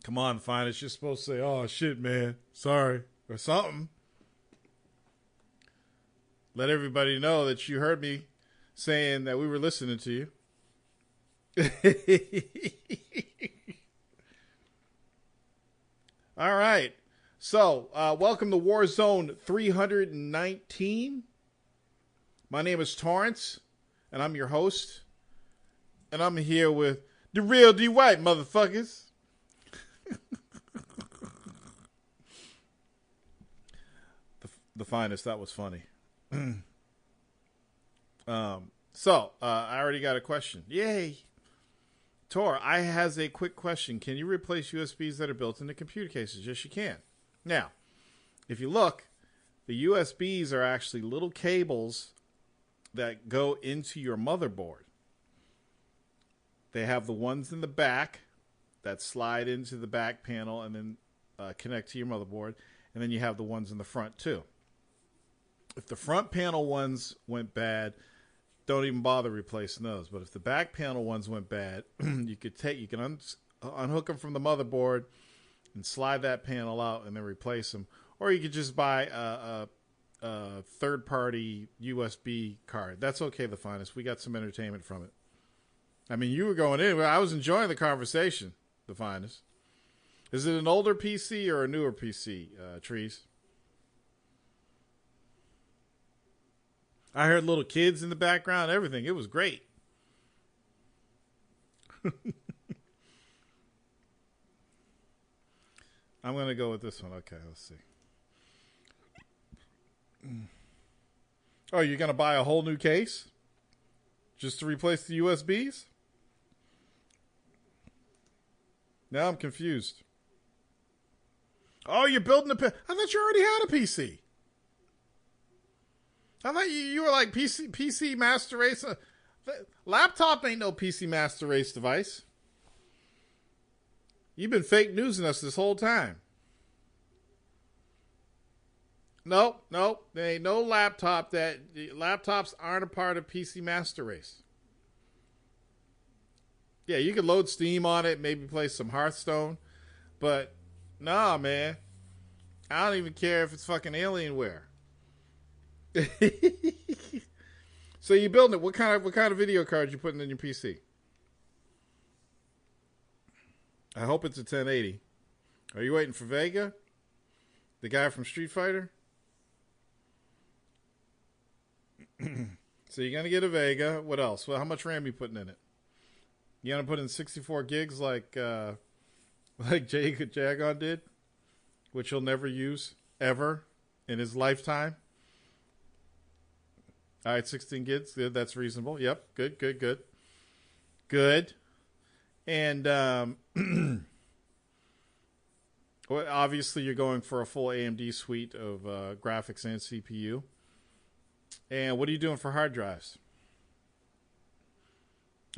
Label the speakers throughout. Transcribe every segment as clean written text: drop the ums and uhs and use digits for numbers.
Speaker 1: Come on, Finest. You're supposed to say, oh, shit, man. Sorry. Or something. Let everybody know that you heard me saying that we were listening to you. All right. So, welcome to Warzone 319. My name is Torrance, and I'm your host. And I'm here with the real D White, motherfuckers. the finest. That was funny. I already got a question. Yay. Tor, I has a quick question. Can you replace USBs that are built into computer cases? Yes, you can. Now, if you look, the USBs are actually little cables that go into your motherboard. They have the ones in the back that slide into the back panel and then connect to your motherboard. And then you have the ones in the front too. If the front panel ones went bad, don't even bother replacing those. But if the back panel ones went bad, you can unhook them from the motherboard and slide that panel out and then replace them. Or you could just buy a third-party USB card. That's okay, the finest. We got some entertainment from it. I mean, you were going in. I was enjoying the conversation, the finest. Is it an older PC or a newer PC, Trees? I heard little kids in the background, everything. It was great. I'm going to go with this one. Okay, let's see. Oh, you're going to buy a whole new case? Just to replace the USBs? Now I'm confused. Oh, you're building I thought you already had a PC. I thought you were like PC Master Race. Laptop ain't no PC Master Race device. You've been fake newsing us this whole time. Nope. There ain't no laptop laptops aren't a part of PC Master Race. Yeah, you could load Steam on it, maybe play some Hearthstone. But, nah, man. I don't even care if it's fucking Alienware. So you building it. What kind of video card you putting in your PC? I hope it's a 1080. Are you waiting for Vega? The guy from Street Fighter? So you're going to get a Vega. What else? Well, how much RAM you putting in it? You going to put in 64 gigs like Jagon did? Which he'll never use, ever, in his lifetime? All right, 16 gigs. Good, that's reasonable. Yep, good. And well, obviously you're going for a full AMD suite of graphics and CPU. And what are you doing for hard drives?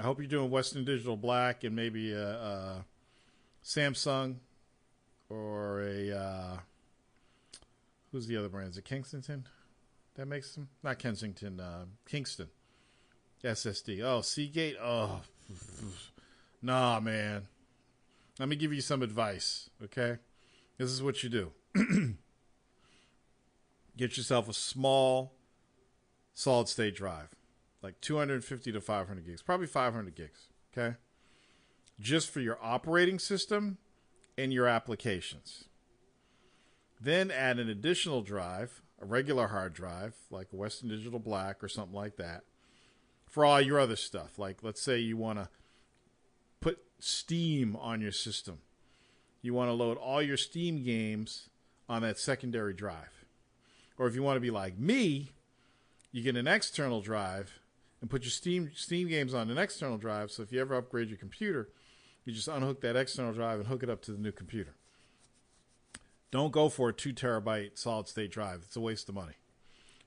Speaker 1: I hope you're doing Western Digital Black and maybe a Samsung or a who's the other brand? Is it Kingston? That makes them not Kensington, Kingston SSD. Oh, Seagate. Oh, nah, man. Let me give you some advice. Okay, this is what you do: get yourself a small solid state drive, like 250 to 500 gigs, probably 500 gigs. Okay, just for your operating system and your applications. Then add an additional drive, a regular hard drive, like a Western Digital Black or something like that, for all your other stuff. Like, let's say you want to put Steam on your system. You want to load all your Steam games on that secondary drive. Or if you want to be like me, you get an external drive and put your Steam games on an external drive. So if you ever upgrade your computer, you just unhook that external drive and hook it up to the new computer. Don't go for a 2 terabyte solid state drive. It's a waste of money.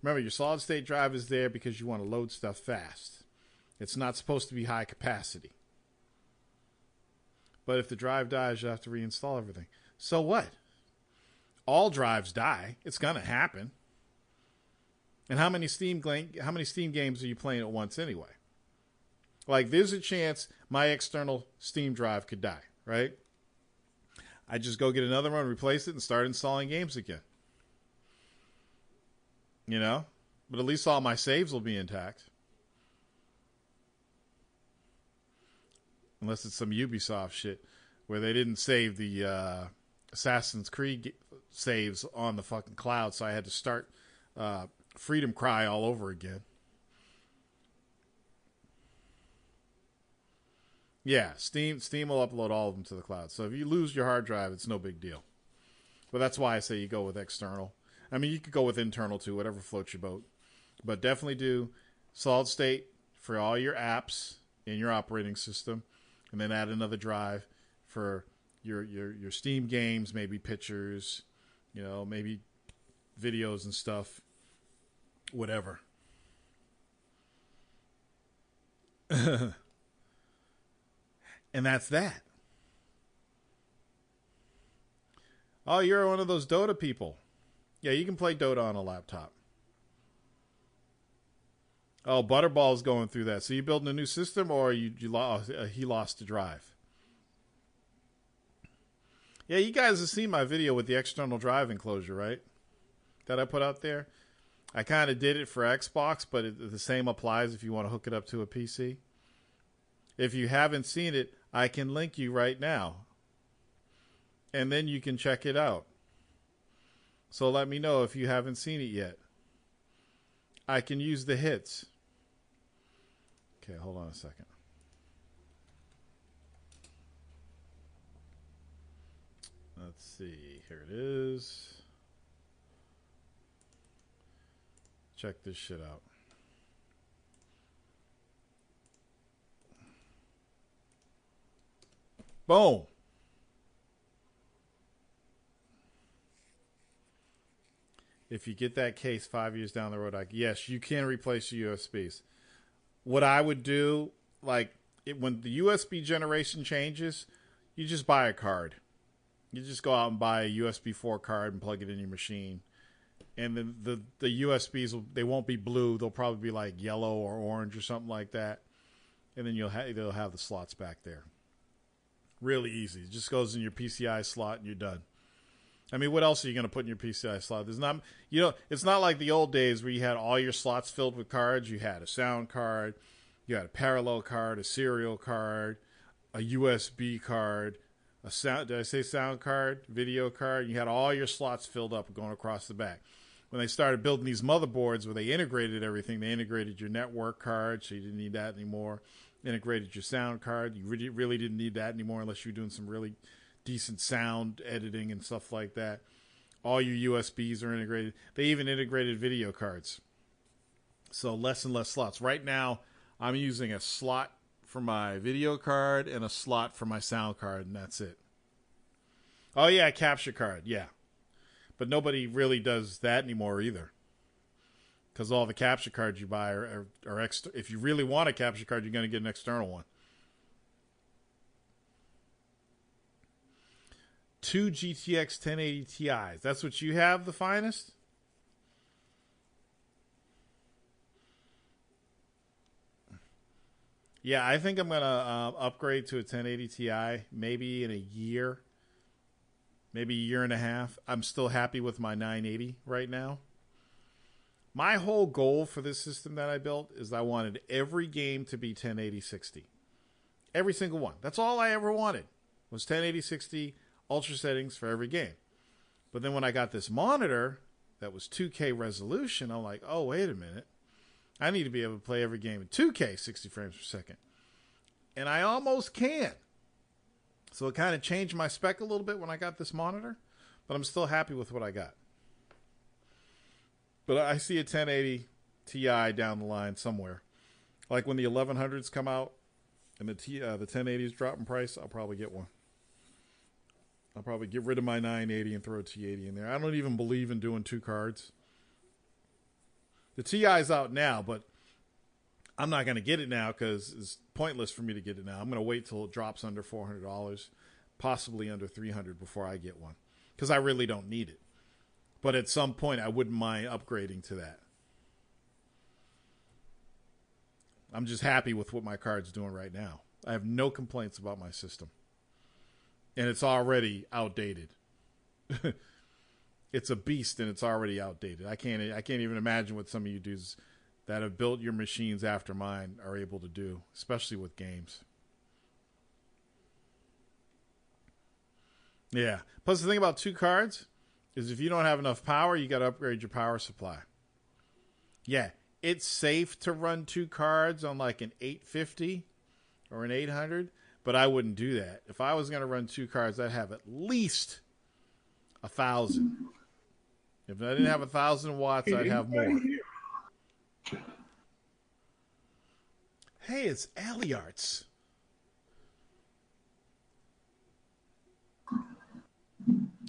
Speaker 1: Remember, your solid state drive is there because you want to load stuff fast. It's not supposed to be high capacity. But if the drive dies, you have to reinstall everything. So what? All drives die. It's going to happen. And how many Steam games are you playing at once anyway? Like, there's a chance my external Steam drive could die, right? I just go get another one, replace it, and start installing games again. You know? But at least all my saves will be intact. Unless it's some Ubisoft shit where they didn't save the Assassin's Creed saves on the fucking cloud, so I had to start Freedom Cry all over again. Yeah, Steam will upload all of them to the cloud. So if you lose your hard drive, it's no big deal. But that's why I say you go with external. I mean, you could go with internal too, whatever floats your boat. But definitely do solid state for all your apps in your operating system, and then add another drive for your Steam games, maybe pictures, you know, maybe videos and stuff, whatever. And that's that. Oh, you're one of those Dota people. Yeah, you can play Dota on a laptop. Oh, Butterball's going through that. So you building a new system, or he lost the drive? Yeah, you guys have seen my video with the external drive enclosure, right? That I put out there. I kind of did it for Xbox, but the same applies if you want to hook it up to a PC. If you haven't seen it, I can link you right now. And then you can check it out. So let me know if you haven't seen it yet. I can use the hits. Okay, hold on a second. Let's see. Here it is. Check this shit out. Boom. If you get that case 5 years down the road, yes, you can replace your USBs. What I would do, when the USB generation changes, you just buy a card. You just go out and buy a USB 4 card and plug it in your machine. And then the USBs, they won't be blue. They'll probably be like yellow or orange or something like that. And then they'll have the slots back there. Really easy. It just goes in your PCI slot and you're done. I mean, what else are you going to put in your PCI slot? There's not, it's not like the old days where you had all your slots filled with cards. You had a sound card, you had a parallel card, a serial card, a USB card, did I say sound card, video card? You had all your slots filled up going across the back. When they started building these motherboards where they integrated everything, they integrated your network card, so you didn't need that anymore. Integrated your sound card. You really didn't need that anymore unless you're doing some really decent sound editing and stuff like that. All your USBs are integrated. They even integrated video cards. So less and less slots. Right now, I'm using a slot for my video card and a slot for my sound card, and that's it. Oh, yeah, capture card. Yeah. But nobody really does that anymore either. Because all the capture cards you buy are extra. If you really want a capture card, you're going to get an external one. 2 GTX 1080 Ti's. That's what you have, ThAfinest? Yeah, I think I'm going to upgrade to a 1080 Ti maybe in a year. Maybe a year and a half. I'm still happy with my 980 right now. My whole goal for this system that I built is I wanted every game to be 1080 60. Every single one. That's all I ever wanted was 1080 60 ultra settings for every game. But then when I got this monitor that was 2K resolution, I'm like, oh, wait a minute. I need to be able to play every game in 2K 60 frames per second. And I almost can. So it kind of changed my spec a little bit when I got this monitor. But I'm still happy with what I got. But I see a 1080 Ti down the line somewhere. Like when the 1100s come out and the 1080s drop in price, I'll probably get one. I'll probably get rid of my 980 and throw a T80 in there. I don't even believe in doing two cards. The Ti's out now, but I'm not going to get it now because it's pointless for me to get it now. I'm going to wait till it drops under $400, possibly under $300 before I get one because I really don't need it. But at some point, I wouldn't mind upgrading to that. I'm just happy with what my card's doing right now. I have no complaints about my system. and it's already outdated. It's a beast and it's already outdated. I can't even imagine what some of you dudes that have built your machines after mine are able to do, especially with games. Yeah. Plus the thing about 2 cards is if you don't have enough power, you got to upgrade your power supply. Yeah, it's safe to run 2 cards on like an 850 or an 800, but I wouldn't do that. If I was going to run 2 cards, I'd have at least 1,000. If I didn't have 1,000 watts, I'd have more. Hey, it's Aliarts.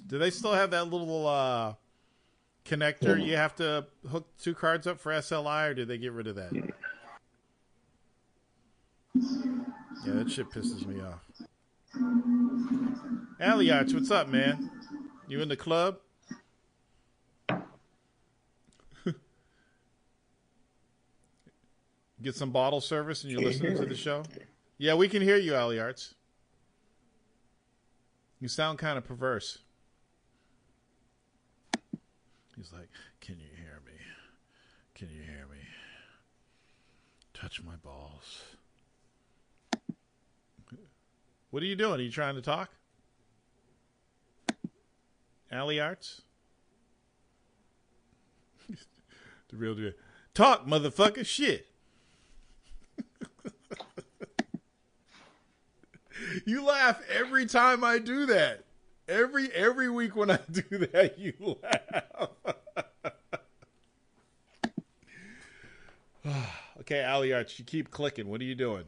Speaker 1: Do they still have that little connector you have to hook 2 cards up for SLI, or did they get rid of that? Yeah, that shit pisses me off. Aliarch, what's up, man? You in the club? Get some bottle service and you're listening to the show? Yeah, we can hear you, Aliarts. You sound kind of perverse. He's like, can you hear me? Can you hear me? Touch my balls. What are you doing? Are you trying to talk? Aliarts? The real deal. Talk, motherfucker. Shit. You laugh every time I do that. Every week when I do that, you laugh. Okay, Aliarch, you keep clicking. What are you doing?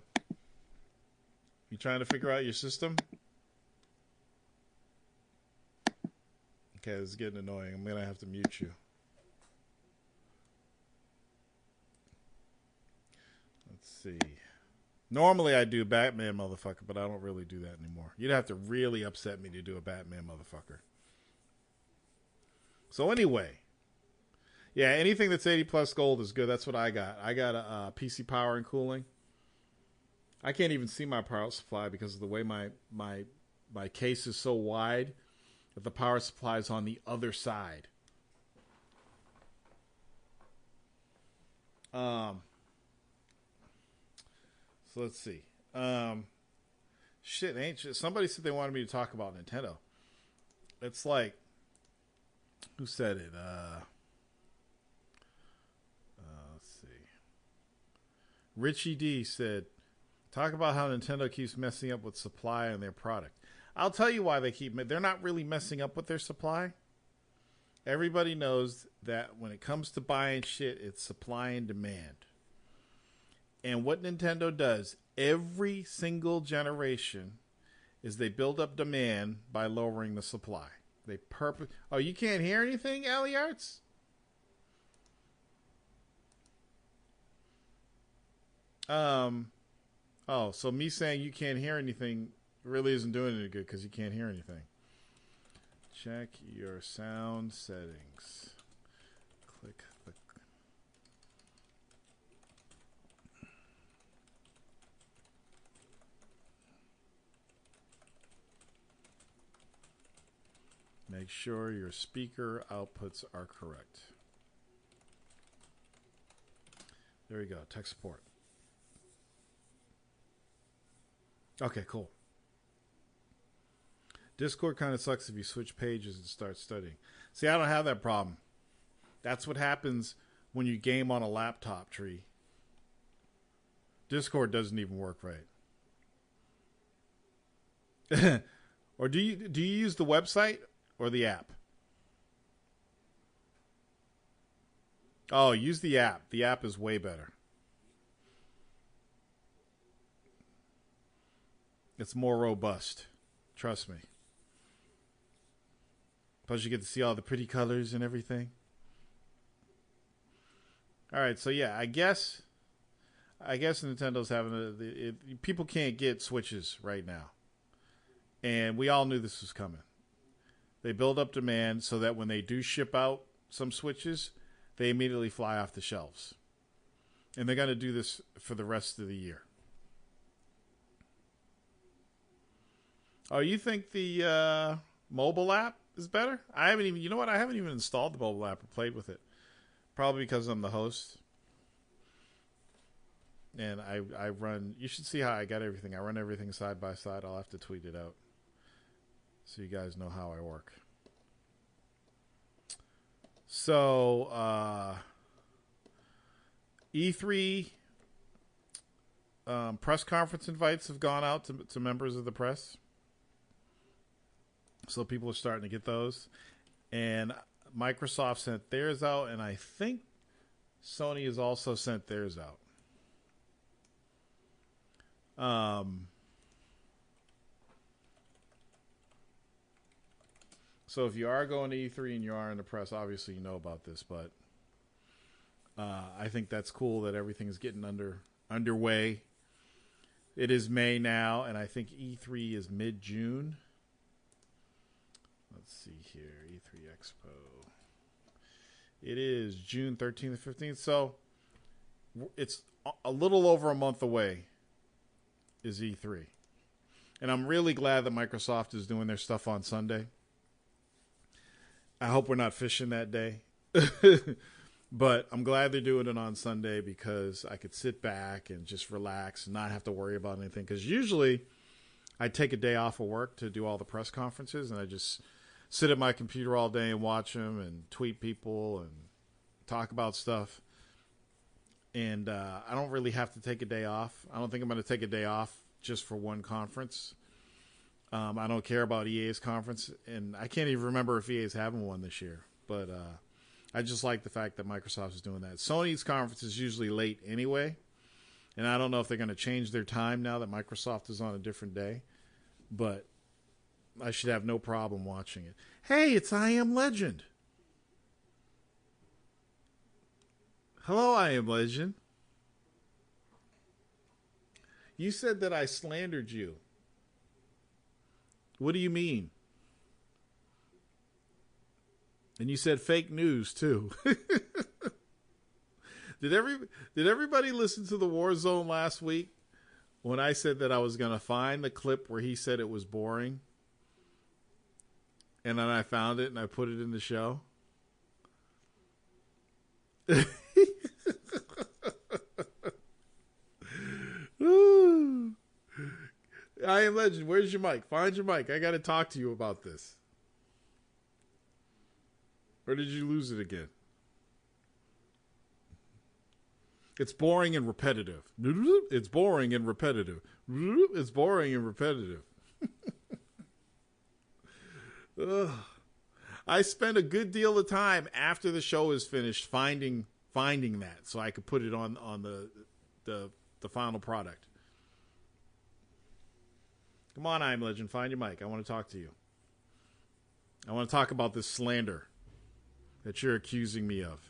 Speaker 1: You trying to figure out your system? Okay, this is getting annoying. I'm going to have to mute you. Let's see. Normally I do Batman motherfucker, but I don't really do that anymore. You'd have to really upset me to do a Batman motherfucker. So anyway. Yeah, anything that's 80 plus gold is good. That's what I got. I got a PC power and cooling. I can't even see my power supply because of the way my case is so wide that the power supply is on the other side. So let's see. Shit. Somebody said they wanted me to talk about Nintendo. It's like, who said it? Let's see. Richie D said, talk about how Nintendo keeps messing up with supply on their product. I'll tell you why they're not really messing up with their supply. Everybody knows that when it comes to buying shit, it's supply and demand. And what Nintendo does every single generation is they build up demand by lowering the supply. Oh, you can't hear anything, Aliarts? Oh, so me saying you can't hear anything really isn't doing any good because you can't hear anything. Check your sound settings. Click the... Make sure your speaker outputs are correct. There we go. Tech support. Okay, cool. Discord kind of sucks if you switch pages and start studying. See, I don't have that problem. That's what happens when you game on a laptop tree. Discord doesn't even work right. Or do you use the website or the app? Oh, use the app. The app is way better. It's more robust. Trust me. Plus you get to see all the pretty colors and everything. All right, so yeah, I guess Nintendo's having people can't get Switches right now. And we all knew this was coming. They build up demand so that when they do ship out some Switches, they immediately fly off the shelves. And they're going to do this for the rest of the year. Oh, you think the mobile app is better? I haven't even. You know what? I haven't even installed the mobile app or played with it. Probably because I'm the host. And I run. You should see how I got everything. I run everything side by side. I'll have to tweet it out so you guys know how I work. So E3 press conference invites have gone out to members of the press. So people are starting to get those. And Microsoft sent theirs out, and I think Sony has also sent theirs out. So if you are going to E3 and you are in the press, obviously you know about this, but I think that's cool that everything's getting underway. It is May now, and I think E3 is mid-June. Let's see here, E3 Expo. It is June 13th to 15th, so it's a little over a month away is E3. And I'm really glad that Microsoft is doing their stuff on Sunday. I hope we're not fishing that day. But I'm glad they're doing it on Sunday because I could sit back and just relax and not have to worry about anything. Because usually I take a day off of work to do all the press conferences, and I just sit at my computer all day and watch them and tweet people and talk about stuff. And I don't really have to take a day off. I don't think I'm going to take a day off just for one conference. I don't care about EA's conference, and I can't even remember if EA's having one this year. But I just like the fact that Microsoft is doing that. Sony's conference is usually late anyway, and I don't know if they're going to change their time now that Microsoft is on a different day. But I should have no problem watching it. Hey, it's I Am Legend. Hello, I Am Legend. You said that I slandered you. What do you mean? And you said fake news too. Did everybody listen to the Warzone last week when I said that I was going to find the clip where he said it was boring? And then I found it and I put it in the show. I Am Legend, where's your mic? Find your mic. I got to talk to you about this. Or did you lose it again? It's boring and repetitive. It's boring and repetitive. It's boring and repetitive. I spent a good deal of time after the show is finished finding that so I could put it on the final product. Come on, I Am Legend, find your mic. I want to talk to you. I want to talk about this slander that you're accusing me of.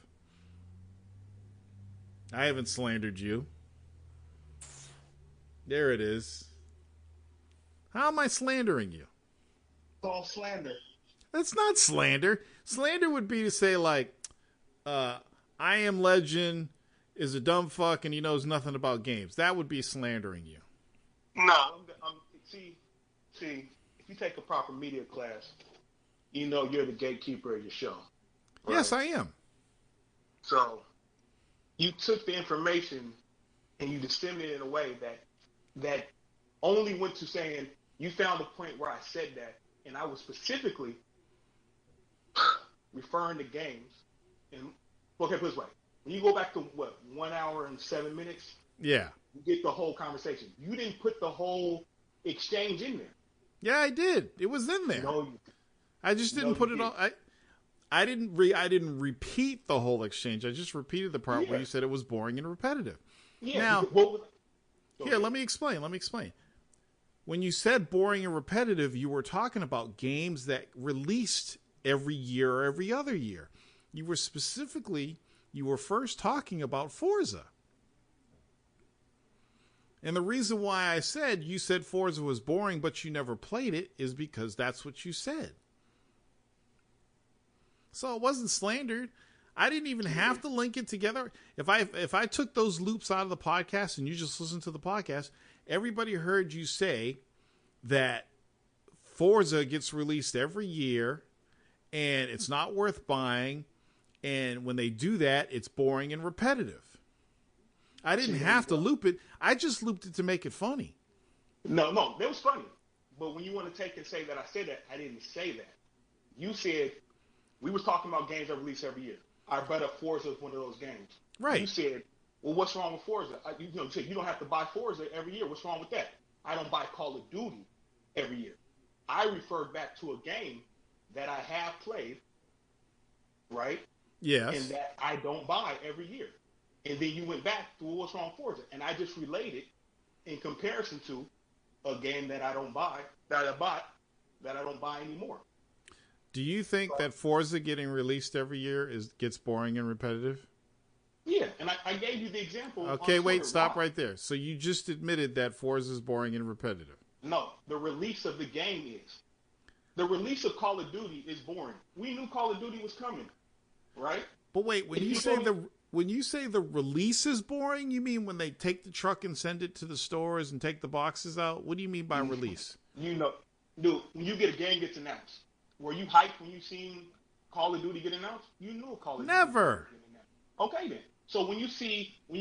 Speaker 1: I haven't slandered you. There it is. How am I slandering you?
Speaker 2: It's all slander.
Speaker 1: That's not slander. Slander would be to say, like, I Am Legend is a dumb fuck and he knows nothing about games. That would be slandering you.
Speaker 2: No, see, if you take a proper media class, you know you're the gatekeeper of your show. Right?
Speaker 1: Yes, I am.
Speaker 2: So you took the information and you disseminated it in a way that only went to saying you found the point where I said that, and I was specifically referring to games. And okay, put it this way: when you go back to 1 hour and 7 minutes,
Speaker 1: yeah,
Speaker 2: you get the whole conversation. You didn't put the whole exchange in there.
Speaker 1: Yeah, I did. It was in there.
Speaker 2: No,
Speaker 1: I just didn't put it on. I didn't repeat the whole exchange. I just repeated the part where you said it was boring and repetitive.
Speaker 2: Yeah.
Speaker 1: Now, here, let me explain. When you said boring and repetitive, you were talking about games that released every year or every other year. You were first talking about Forza. And the reason why I said you said Forza was boring, but you never played it, is because that's what you said. So it wasn't slandered. I didn't even have to link it together. If I took those loops out of the podcast and you just listened to the podcast, everybody heard you say that Forza gets released every year, and it's not worth buying. And when they do that, it's boring and repetitive. I didn't have to loop it. I just looped it to make it funny.
Speaker 2: No, it was funny. But when you want to take and say that I said that, I didn't say that. You said we was talking about games that release every year. I brought up Forza as one of those games.
Speaker 1: Right.
Speaker 2: You said, well, what's wrong with Forza? You said you don't have to buy Forza every year. What's wrong with that? I don't buy Call of Duty every year. I referred back to a game that I have played, right?
Speaker 1: Yes.
Speaker 2: And that I don't buy every year. And then you went back to what's wrong with Forza. And I just related in comparison to a game that I don't buy, that I don't buy anymore.
Speaker 1: Do you think that Forza getting released every year gets boring and repetitive?
Speaker 2: Yeah, and I gave you the example.
Speaker 1: Okay, wait, stop right there. So you just admitted that Forza is boring and repetitive.
Speaker 2: No, the release of the game is. The release of Call of Duty is boring. We knew Call of Duty was coming, right?
Speaker 1: But wait, when you say the release is boring, you mean when they take the truck and send it to the stores and take the boxes out? What do you mean by release?
Speaker 2: You know, dude, when you get a game gets announced, were you hyped when you seen Call of Duty get announced? You knew Call of Duty.
Speaker 1: Never.
Speaker 2: Okay then. So when you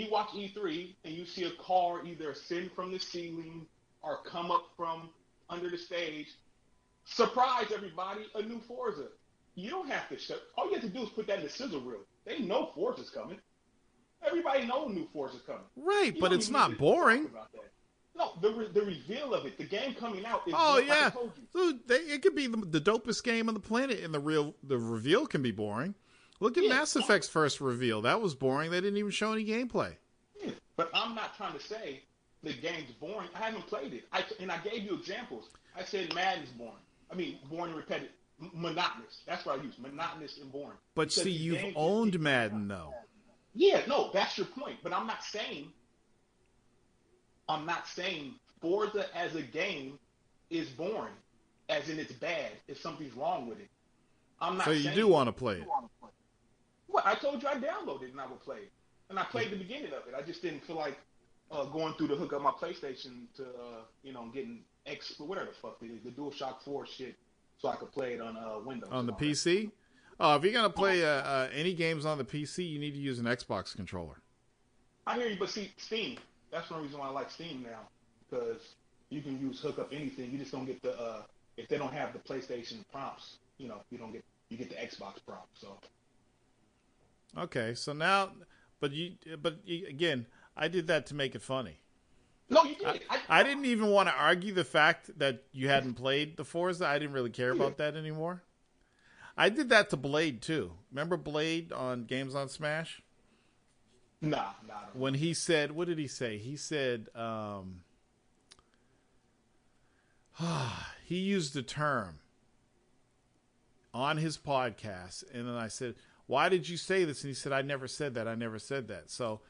Speaker 2: watch E3 and you see a car either ascend from the ceiling or come up from under the stage, surprise everybody, a new Forza. You don't have to all you have to do is put that in the sizzle reel. They know Forza's coming. Everybody knows new Forza's coming.
Speaker 1: Right, but it's not boring.
Speaker 2: No, the reveal of it, the game coming out is
Speaker 1: yeah.
Speaker 2: like I told you.
Speaker 1: Dude, it could be the dopest game on the planet, and the reveal can be boring. Look at Mass Effect's first reveal. That was boring. They didn't even show any gameplay.
Speaker 2: Yeah, but I'm not trying to say the game's boring. I haven't played it. And I gave you examples. I said Madden's boring. I mean, boring and repetitive. Monotonous. That's what I use. Monotonous and boring.
Speaker 1: But
Speaker 2: because
Speaker 1: see, you've owned Madden, though.
Speaker 2: Yeah, no, that's your point. But I'm not saying Forza as a game is boring, as in it's bad, if something's wrong with it. I'm not.
Speaker 1: So you do want to play it.
Speaker 2: What? I told you I downloaded it and I would play it. And I played the beginning of it. I just didn't feel like going through to hook up my PlayStation to, getting whatever the fuck it is, the DualShock 4 shit, so I could play it on Windows.
Speaker 1: On the PC? Oh, if you're going to play any games on the PC, you need to use an Xbox controller.
Speaker 2: I hear you, but see, Steam, that's one reason why I like Steam now, because you can hook up anything. You just don't get if they don't have the PlayStation prompts, you get the Xbox prompt, so.
Speaker 1: Okay, so now, but again, I did that to make it funny.
Speaker 2: No, you did.
Speaker 1: I didn't even want to argue the fact that you hadn't played the Forza. I didn't really care about that anymore. I did that to Blade too. Remember Blade on Games on Smash?
Speaker 2: Nah.
Speaker 1: When he said, what did he say? He said, he used a term on his podcast, and then I said, why did you say this? And he said, I never said that. So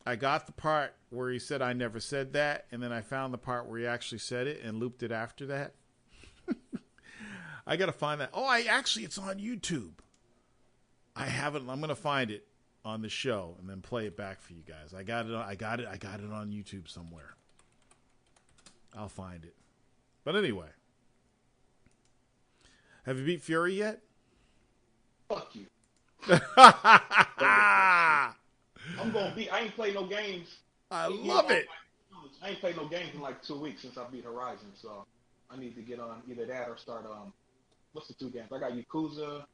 Speaker 1: I got the part where he said I never said that, and then I found the part where he actually said it and looped it after that. I got to find that. Oh, it's on YouTube. I haven't. I'm going to find it on the show and then play it back for you guys. I got it on YouTube somewhere. I'll find it. But anyway, have you beat Fury yet?
Speaker 2: Fuck you. I'm gonna beat. I ain't played no games.
Speaker 1: I love it.
Speaker 2: I ain't played no games in like 2 weeks since I beat Horizon, so I need to get on either that or start. What's the 2 games? I got Yakuza,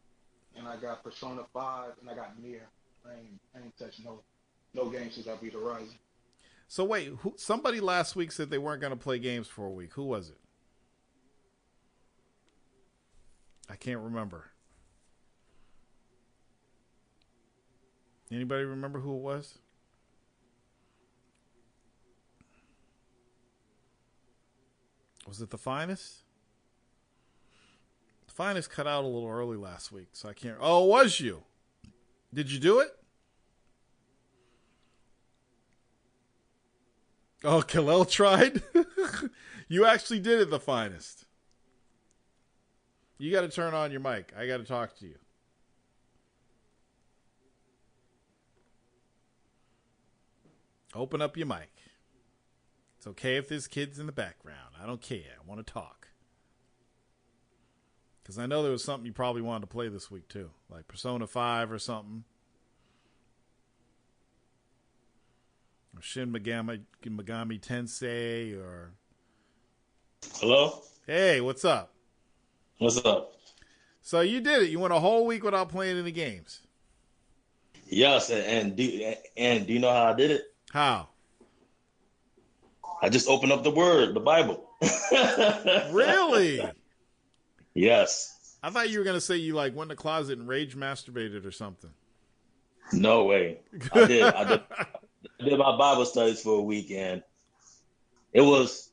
Speaker 2: and I got Persona 5, and I got Nier. I ain't touched no games since I beat Horizon.
Speaker 1: So wait, somebody last week said they weren't going to play games for a week. Who was it? I can't remember. Anybody remember who it was? Was it ThAfinest? ThAfinest cut out a little early last week, so I can't. Oh, it was you. Did you do it? Oh, Khalil tried? You actually did it, ThAfinest. You got to turn on your mic. I got to talk to you. Open up your mic. It's okay if there's kids in the background. I don't care. I want to talk. Because I know there was something you probably wanted to play this week too, like Persona 5 or something. Or Shin Megami Tensei or...
Speaker 3: Hello?
Speaker 1: Hey, what's up?
Speaker 3: What's up?
Speaker 1: So you did it. You went a whole week without playing any games.
Speaker 3: Yes, and do you know how I did it?
Speaker 1: How?
Speaker 3: I just opened up the Word, the Bible.
Speaker 1: Really?
Speaker 3: Yes.
Speaker 1: I thought you were going to say you like went in the closet and rage masturbated or something.
Speaker 3: No way. I did my Bible studies for a week, and it was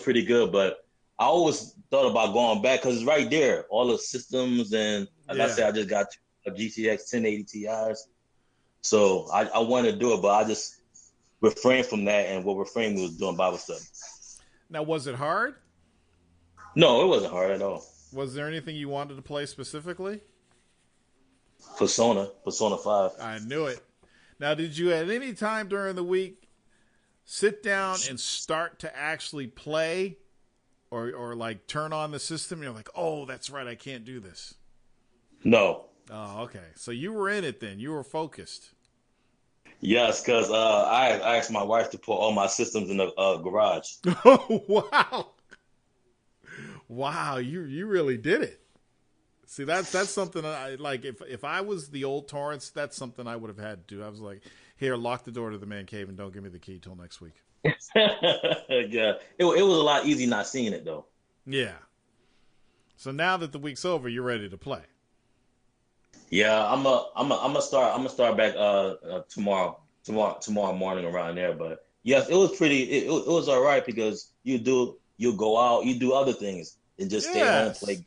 Speaker 3: pretty good. But I always thought about going back because it's right there, all the systems, and like I said, I just got a GTX 1080 Ti's, so I wanted to do it, but I just refrained from that, and what refrained me was doing Bible study.
Speaker 1: Now, was it hard?
Speaker 3: No, it wasn't hard at all.
Speaker 1: Was there anything you wanted to play specifically?
Speaker 3: Persona 5.
Speaker 1: I knew it. Now, did you at any time during the week sit down and start to actually play or like turn on the system? You're like, oh, that's right, I can't do this.
Speaker 3: No.
Speaker 1: Oh, okay. So you were in it then. You were focused.
Speaker 3: Yes, because I asked my wife to put all my systems in the garage.
Speaker 1: Oh, wow. Wow, you really did it. See, that's something I like. If I was the old Torrance, that's something I would have had to do. I was like, here, lock the door to the man cave and don't give me the key till next week.
Speaker 3: Yeah, it was a lot easy not seeing it though.
Speaker 1: Yeah. So now that the week's over, you're ready to play.
Speaker 3: Yeah, I'm a start back tomorrow morning around there. But yes, it was it was all right because you go out, you do other things and just stay home play.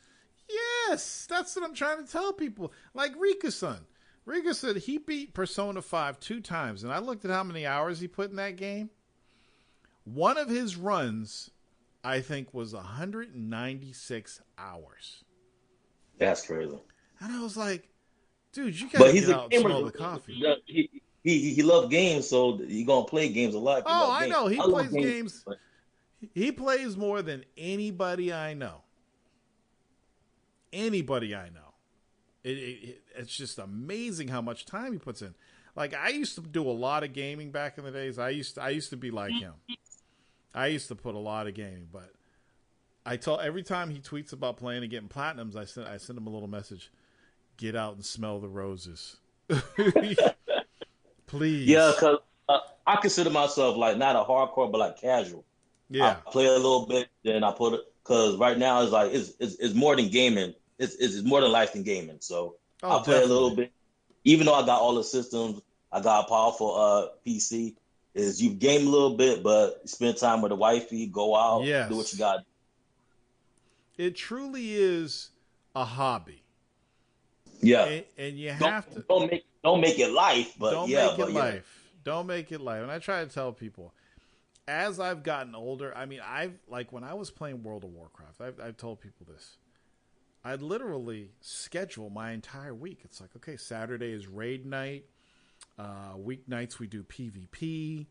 Speaker 1: Yes, that's what I'm trying to tell people. Like Rikuson. Rikuson, he beat Persona 5 2 times, and I looked at how many hours he put in that game. One of his runs, I think, was 196 hours.
Speaker 3: That's crazy.
Speaker 1: And I was like, dude, you gotta get out and
Speaker 3: gamer,
Speaker 1: smell the coffee.
Speaker 3: He loves games, so he gonna play games a lot.
Speaker 1: Oh, I know. He plays games.
Speaker 3: But...
Speaker 1: He plays more than anybody I know. Anybody I know. It's just amazing how much time he puts in. Like, I used to do a lot of gaming back in the days. I used to be like him. I used to put a lot of gaming, but every time he tweets about playing and getting platinums, I send him a little message. Get out and smell the roses. Please.
Speaker 3: Yeah, because I consider myself like not a hardcore, but like casual.
Speaker 1: Yeah.
Speaker 3: I play a little bit, then I put it, because right now it's like, it's more than gaming. It's more than life than gaming. So I play a little bit. Even though I got all the systems, I got a powerful PC, is you game a little bit, but spend time with the wifey, go out, do what you got.
Speaker 1: It truly is a hobby.
Speaker 3: Yeah.
Speaker 1: And you have to
Speaker 3: don't make it life, but
Speaker 1: don't make it life. Don't make it life. And I try to tell people, as I've gotten older, I mean, when I was playing World of Warcraft, I've told people this. I'd literally schedule my entire week. It's like, okay, Saturday is raid night. Weeknights we do PvP.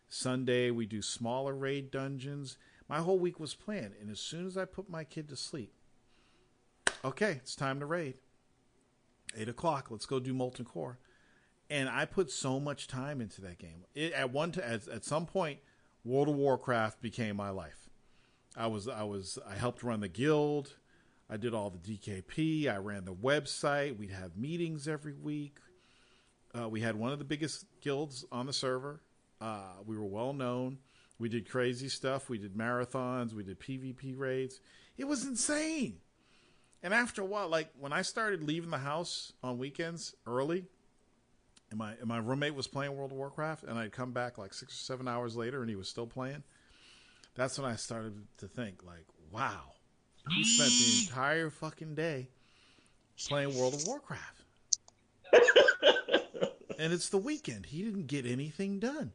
Speaker 1: Sunday we do smaller raid dungeons. My whole week was planned. And as soon as I put my kid to sleep, okay, it's time to raid. 8 o'clock, let's go do Molten Core. And I put so much time into that game. At some point, World of Warcraft became my life. I helped run the guild. I did all the DKP. I ran the website. We'd have meetings every week. We had one of the biggest guilds on the server. We were well known. We did crazy stuff. We did marathons. We did PvP raids. It was insane. And after a while, like when I started leaving the house on weekends early, and my roommate was playing World of Warcraft, and I'd come back like 6 or 7 hours later, and he was still playing. That's when I started to think, like, wow, he spent the entire fucking day playing World of Warcraft. And it's the weekend. He didn't get anything done.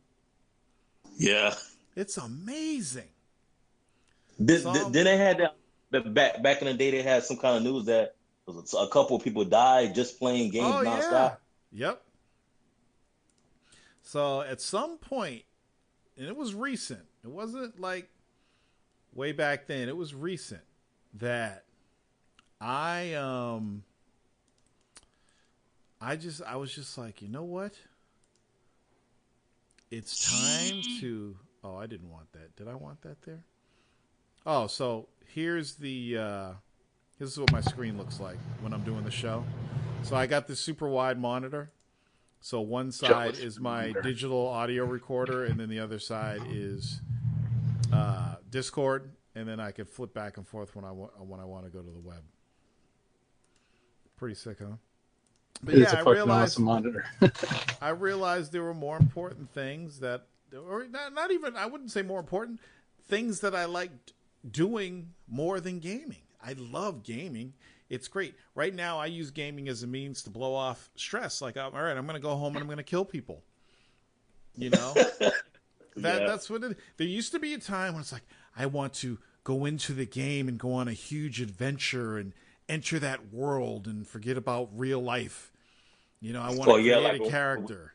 Speaker 3: Yeah.
Speaker 1: It's amazing.
Speaker 3: Then they had that back in the day. They had some kind of news that a couple of people died just playing games nonstop.
Speaker 1: Yeah. Yep. So at some point, and it was recent. It wasn't like way back then. It was recent that I was just like, you know what? It's time to. Oh, I didn't want that. Did I want that there? Oh, so here's the. This is what my screen looks like when I'm doing the show. So I got this super wide monitor. So one side is my digital audio recorder, and then the other side is Discord, and then I can flip back and forth when I want to go to the web. Pretty sick, huh? But
Speaker 4: it's a fucking awesome monitor.
Speaker 1: I realized there were more important things that, or not even, I wouldn't say more important, things that I liked doing more than gaming. I love gaming. It's great. Right now, I use gaming as a means to blow off stress. Like, all right, I'm going to go home and I'm going to kill people. You know? That's what it is. There used to be a time when it's like, I want to go into the game and go on a huge adventure and enter that world and forget about real life. You know, I want to create a character.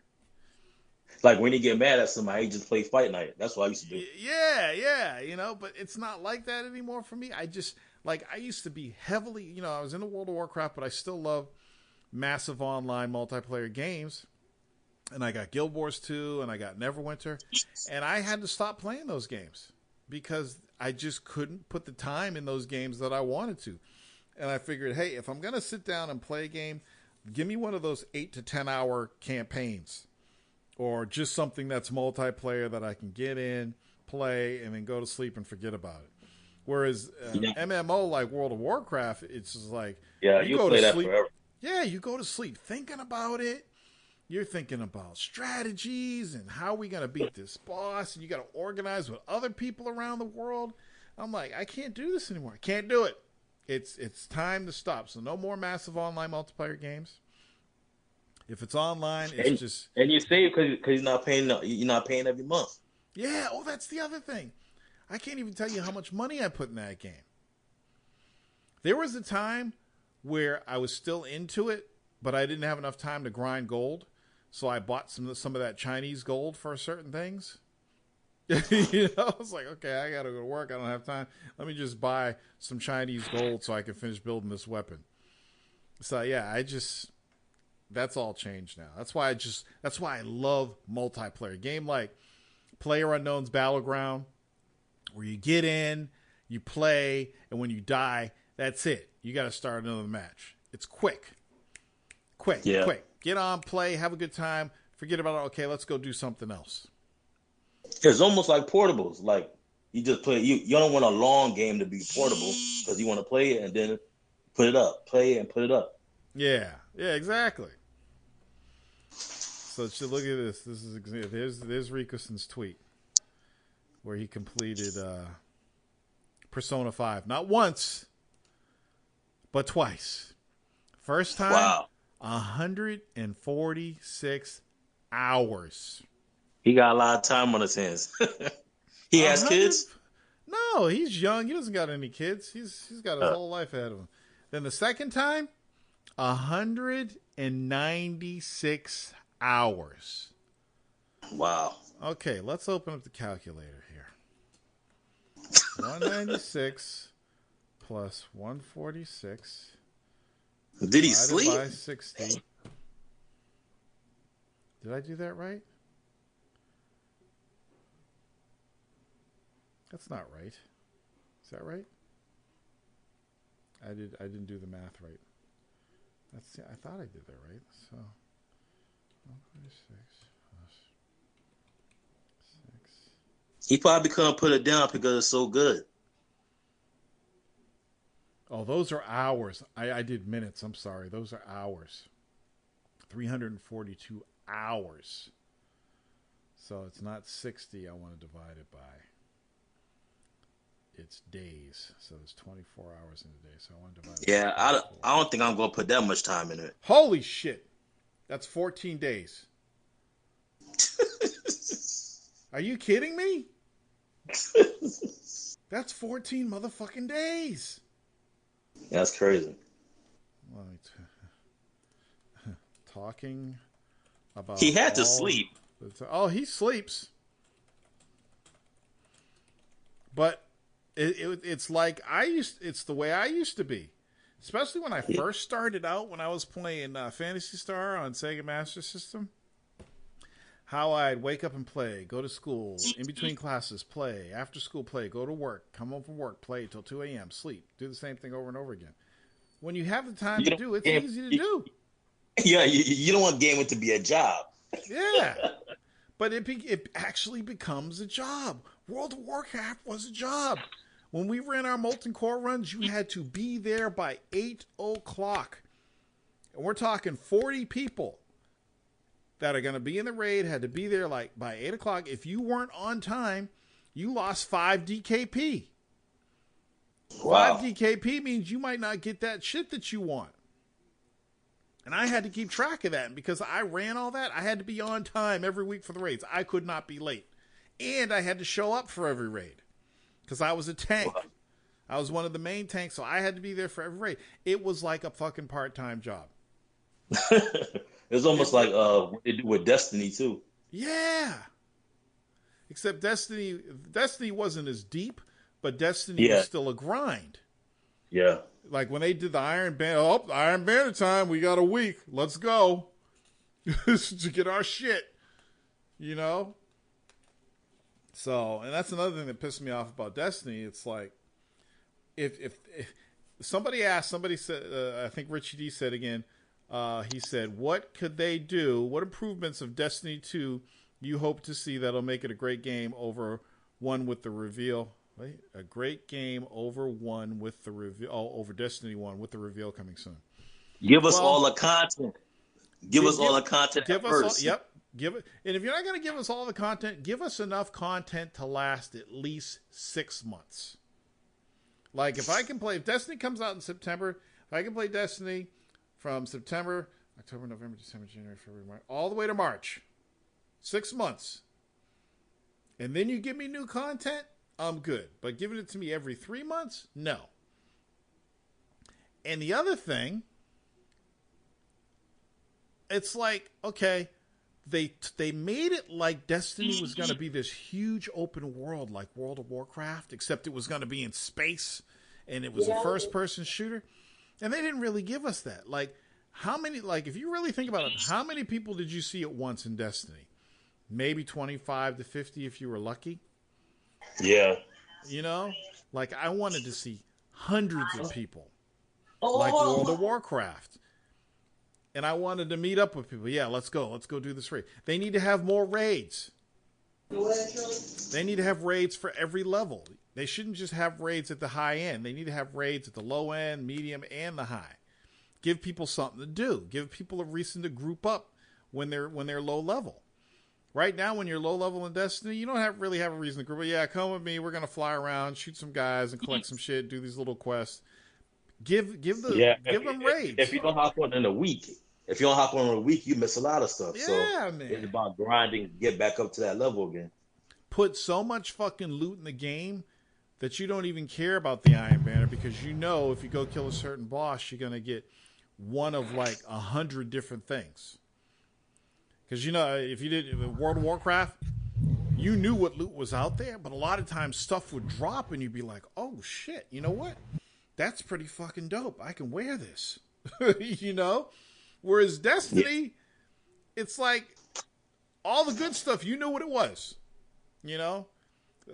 Speaker 3: Like when you get mad at somebody, you just play Fight Night. That's what I used to do.
Speaker 1: Yeah. You know, but it's not like that anymore for me. I used to be heavily, you know, I was into World of Warcraft, but I still love massive online multiplayer games. And I got Guild Wars 2 and I got Neverwinter. And I had to stop playing those games because I just couldn't put the time in those games that I wanted to. And I figured, hey, if I'm going to sit down and play a game, give me one of those 8 to 10 hour campaigns or just something that's multiplayer that I can get in, play, and then go to sleep and forget about it. Whereas MMO like World of Warcraft, it's just like
Speaker 3: you go play to sleep. That forever.
Speaker 1: Yeah, you go to sleep thinking about it. You're thinking about strategies and how are we going to beat this boss, and you got to organize with other people around the world. I'm like, I can't do this anymore. I can't do it. It's time to stop. So no more massive online multiplayer games. If it's online, it's
Speaker 3: and you save because you're not paying. You're not paying every month.
Speaker 1: Yeah. Oh, that's the other thing. I can't even tell you how much money I put in that game. There was a time where I was still into it, but I didn't have enough time to grind gold, so I bought some of that Chinese gold for certain things. You know, I was like, okay, I gotta go to work. I don't have time. Let me just buy some Chinese gold so I can finish building this weapon. So yeah, that's all changed now. That's why I love multiplayer. Game like PlayerUnknown's Battleground, where you get in, you play, and when you die, that's it. You got to start another match. It's quick. Quick. Get on, play, have a good time. Forget about it. Okay, let's go do something else.
Speaker 3: It's almost like portables. Like you just play. You don't want a long game to be portable because you want to play it and then put it up, play it and put it up.
Speaker 1: Yeah, exactly. So look at this. This is there's Rikuson's tweet where he completed Persona 5 not once, but twice. First time, 146 hours.
Speaker 3: He got a lot of time on his hands. He has kids?
Speaker 1: No, he's young. He doesn't got any kids. He's got his whole life ahead of him. Then the second time, 196 hours.
Speaker 3: Wow.
Speaker 1: Okay, let's open up the calculator here. 196 plus 146.
Speaker 3: Did he sleep?
Speaker 1: By 60. Did I do that right? That's not right. Is that right? I didn't do the math right. I thought I did that right. So 146 plus 6.
Speaker 3: He probably couldn't put it down because it's so good.
Speaker 1: Oh, those are hours. I did minutes. I'm sorry. Those are hours. 342 hours. So it's not 60 I want to divide it by. It's days. So there's 24 hours in a day. So I want to divide it by 24.
Speaker 3: I don't think I'm going to put that much time in it.
Speaker 1: Holy shit. That's 14 days. Are you kidding me? That's 14 motherfucking days.
Speaker 3: That's crazy.
Speaker 1: Talking about
Speaker 3: he had to sleep.
Speaker 1: Oh, he sleeps. But it's like it's the way I used to be. Especially when I first started out, when I was playing Phantasy Star on Sega Master System. How I'd wake up and play, go to school, in between classes, play, after school, play, go to work, come home from work, play till 2 a.m., sleep, do the same thing over and over again. When you have the time to do it, it's easy to do.
Speaker 3: Yeah, you don't want gaming to be a job.
Speaker 1: Yeah. But it actually becomes a job. World of Warcraft was a job. When we ran our Molten Core runs, you had to be there by 8 o'clock. And we're talking 40 people that are going to be in the raid, had to be there like by 8 o'clock. If you weren't on time, you lost 5 DKP.
Speaker 3: Wow.
Speaker 1: 5 DKP means you might not get that shit that you want. And I had to keep track of that. And because I ran all that, I had to be on time every week for the raids. I could not be late. And I had to show up for every raid. Because I was a tank. I was one of the main tanks, so I had to be there for every raid. It was like a fucking part-time job.
Speaker 3: It's almost like what they do with Destiny, too.
Speaker 1: Yeah. Except Destiny wasn't as deep, but Destiny was still a grind.
Speaker 3: Yeah.
Speaker 1: Like when they did the Iron Banner, Iron Banner time, we got a week. Let's go. To get our shit. You know? So, and that's another thing that pissed me off about Destiny. It's like, if somebody said, I think Richie D said again, he said, what could they do? What improvements of Destiny 2 you hope to see that'll make it a great game over one with the reveal? Wait, a great game over one with the reveal. Oh, over Destiny 1 with the reveal coming soon.
Speaker 3: Give us all the content. Give us all the content first.
Speaker 1: Give it, and if you're not going to give us all the content, give us enough content to last at least 6 months. Like if Destiny comes out in September, if I can play Destiny from September, October, November, December, January, February, March, all the way to March, 6 months, and then you give me new content, I'm good. But giving it to me every 3 months, no. And the other thing, it's like, okay, they made it like Destiny was going to be this huge open world like World of Warcraft, except it was going to be in space and it was a first-person shooter. And they didn't really give us that. Like, if you really think about it, how many people did you see at once in Destiny? Maybe 25 to 50 if you were lucky.
Speaker 3: Yeah.
Speaker 1: You know? Like, I wanted to see hundreds of people like World of Warcraft. And I wanted to meet up with people. Yeah, let's go. Let's go do this raid. They need to have more raids. They need to have raids for every level. They shouldn't just have raids at the high end. They need to have raids at the low end, medium, and the high. Give people something to do. Give people a reason to group up when they're low level. Right now, when you're low level in Destiny, you don't really have a reason to group up. Yeah, come with me. We're going to fly around, shoot some guys, and collect some shit, do these little quests. Give them raids.
Speaker 3: If you don't hop on in a week, you miss a lot of stuff.
Speaker 1: Yeah,
Speaker 3: so
Speaker 1: man.
Speaker 3: It's about grinding to get back up to that level again.
Speaker 1: Put so much fucking loot in the game that you don't even care about the Iron Banner because you know if you go kill a certain boss, you're going to get one of like 100 different things. Because, you know, if you did World of Warcraft, you knew what loot was out there, but a lot of times stuff would drop and you'd be like, oh shit, you know what? That's pretty fucking dope. I can wear this. You know? Whereas Destiny, it's like all the good stuff, you knew what it was. You know?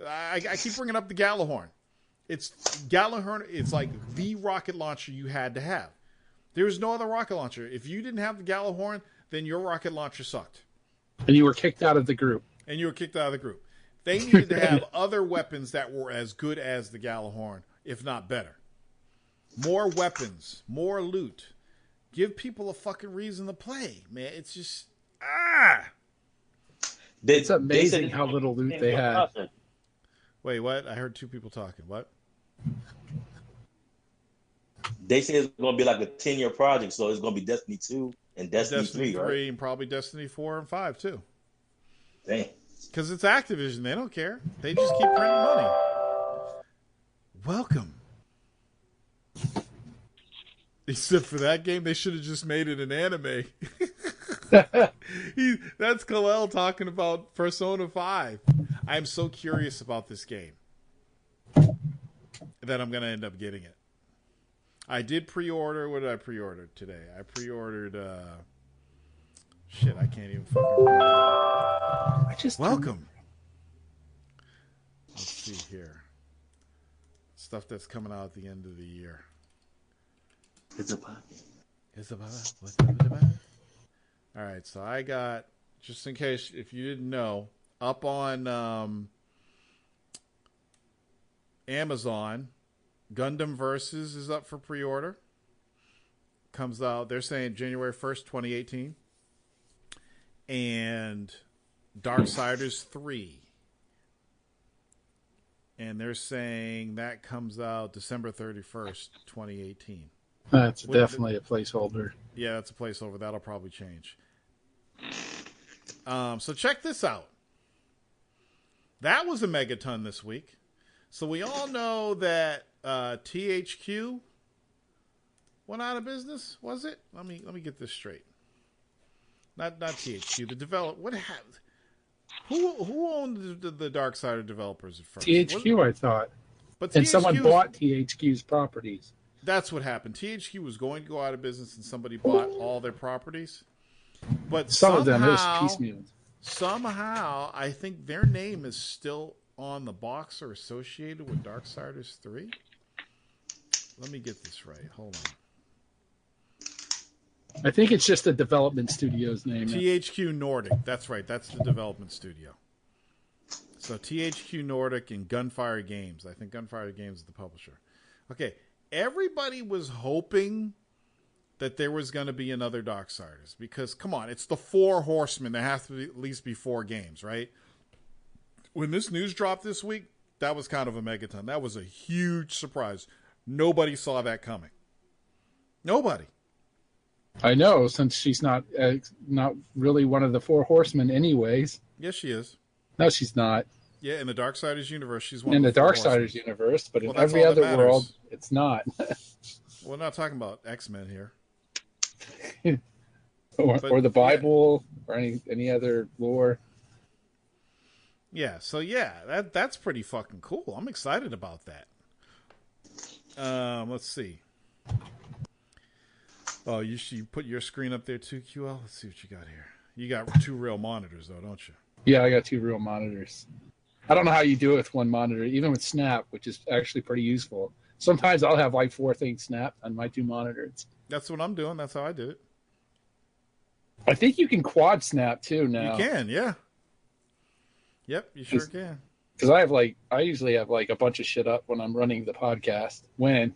Speaker 1: I keep bringing up the Gjallarhorn. Gjallarhorn, it's like the rocket launcher you had to have. There was no other rocket launcher. If you didn't have the Gjallarhorn, then your rocket launcher sucked.
Speaker 4: And you were kicked out of the group.
Speaker 1: They needed to have other weapons that were as good as the Gjallarhorn, if not better. More weapons, more loot. Give people a fucking reason to play, man. It's just,
Speaker 4: It's amazing how little loot they had.
Speaker 1: Wait, what? I heard two people talking. What?
Speaker 3: They say it's going to be like a 10-year project, so it's going to be Destiny 2 and Destiny 3, right?
Speaker 1: And probably Destiny 4 and 5, too.
Speaker 3: Dang.
Speaker 1: Because it's Activision. They don't care. They just keep printing money. Welcome. Except for that game, they should have just made it an anime. That's Khalil talking about Persona 5. I'm so curious about this game that I'm going to end up getting it. I did pre-order. What did I pre-order today? I pre-ordered. Shit, I can't even fucking remember.
Speaker 4: I just
Speaker 1: Welcome. Let's see here. Stuff that's coming out at the end of the year.
Speaker 3: It's a pop.
Speaker 1: All right, so I got, just in case if you didn't know, up on Amazon, Gundam Versus is up for pre-order. Comes out, they're saying January 1st, 2018. And Darksiders 3. And they're saying that comes out December 31st, 2018.
Speaker 4: That's definitely a placeholder.
Speaker 1: Yeah, that's a placeholder. That'll probably change. So check this out. That was a megaton this week. So we all know that THQ went out of business. Was it? Let me get this straight. Not THQ. The develop. Who owned the Darksider developers at first?
Speaker 4: THQ, I thought.
Speaker 1: But
Speaker 4: and someone bought THQ's properties.
Speaker 1: That's what happened. THQ was going to go out of business, and somebody bought all their properties. But
Speaker 4: some of them is piecemeal.
Speaker 1: Somehow, I think their name is still on the box or associated with Darksiders 3. Let me get this right. Hold on.
Speaker 4: I think it's just the development studio's name.
Speaker 1: THQ Nordic. That's right. That's the development studio. So THQ Nordic and Gunfire Games. I think Gunfire Games is the publisher. Okay. Everybody was hoping that there was going to be another Darksiders because, come on, it's the 4 Horsemen. There has to be, at least be 4 games, right? When this news dropped this week, that was kind of a megaton. That was a huge surprise. Nobody saw that coming. Nobody.
Speaker 4: I know, since she's not really one of the 4 Horsemen anyways.
Speaker 1: Yes, she is.
Speaker 4: No, she's not.
Speaker 1: Yeah, in the Darksiders universe, she's one
Speaker 4: in
Speaker 1: of
Speaker 4: the
Speaker 1: the
Speaker 4: Darksiders universe, but in every other world, it's not.
Speaker 1: We're not talking about X-Men here.
Speaker 4: or the Bible, or any other lore.
Speaker 1: Yeah, so yeah, that's pretty fucking cool. I'm excited about that. Let's see. Oh, you put your screen up there too, QL? Let's see what you got here. You got 2 real monitors, though, don't you?
Speaker 4: Yeah, I got 2 real monitors. I don't know how you do it with 1 monitor, even with Snap, which is actually pretty useful. Sometimes I'll have like 4 things snapped on my 2 monitors.
Speaker 1: That's what I'm doing. That's how I did it.
Speaker 4: I think you can quad snap too now.
Speaker 1: You can, yeah. Yep, you sure can.
Speaker 4: Because I usually have like a bunch of shit up when I'm running the podcast. With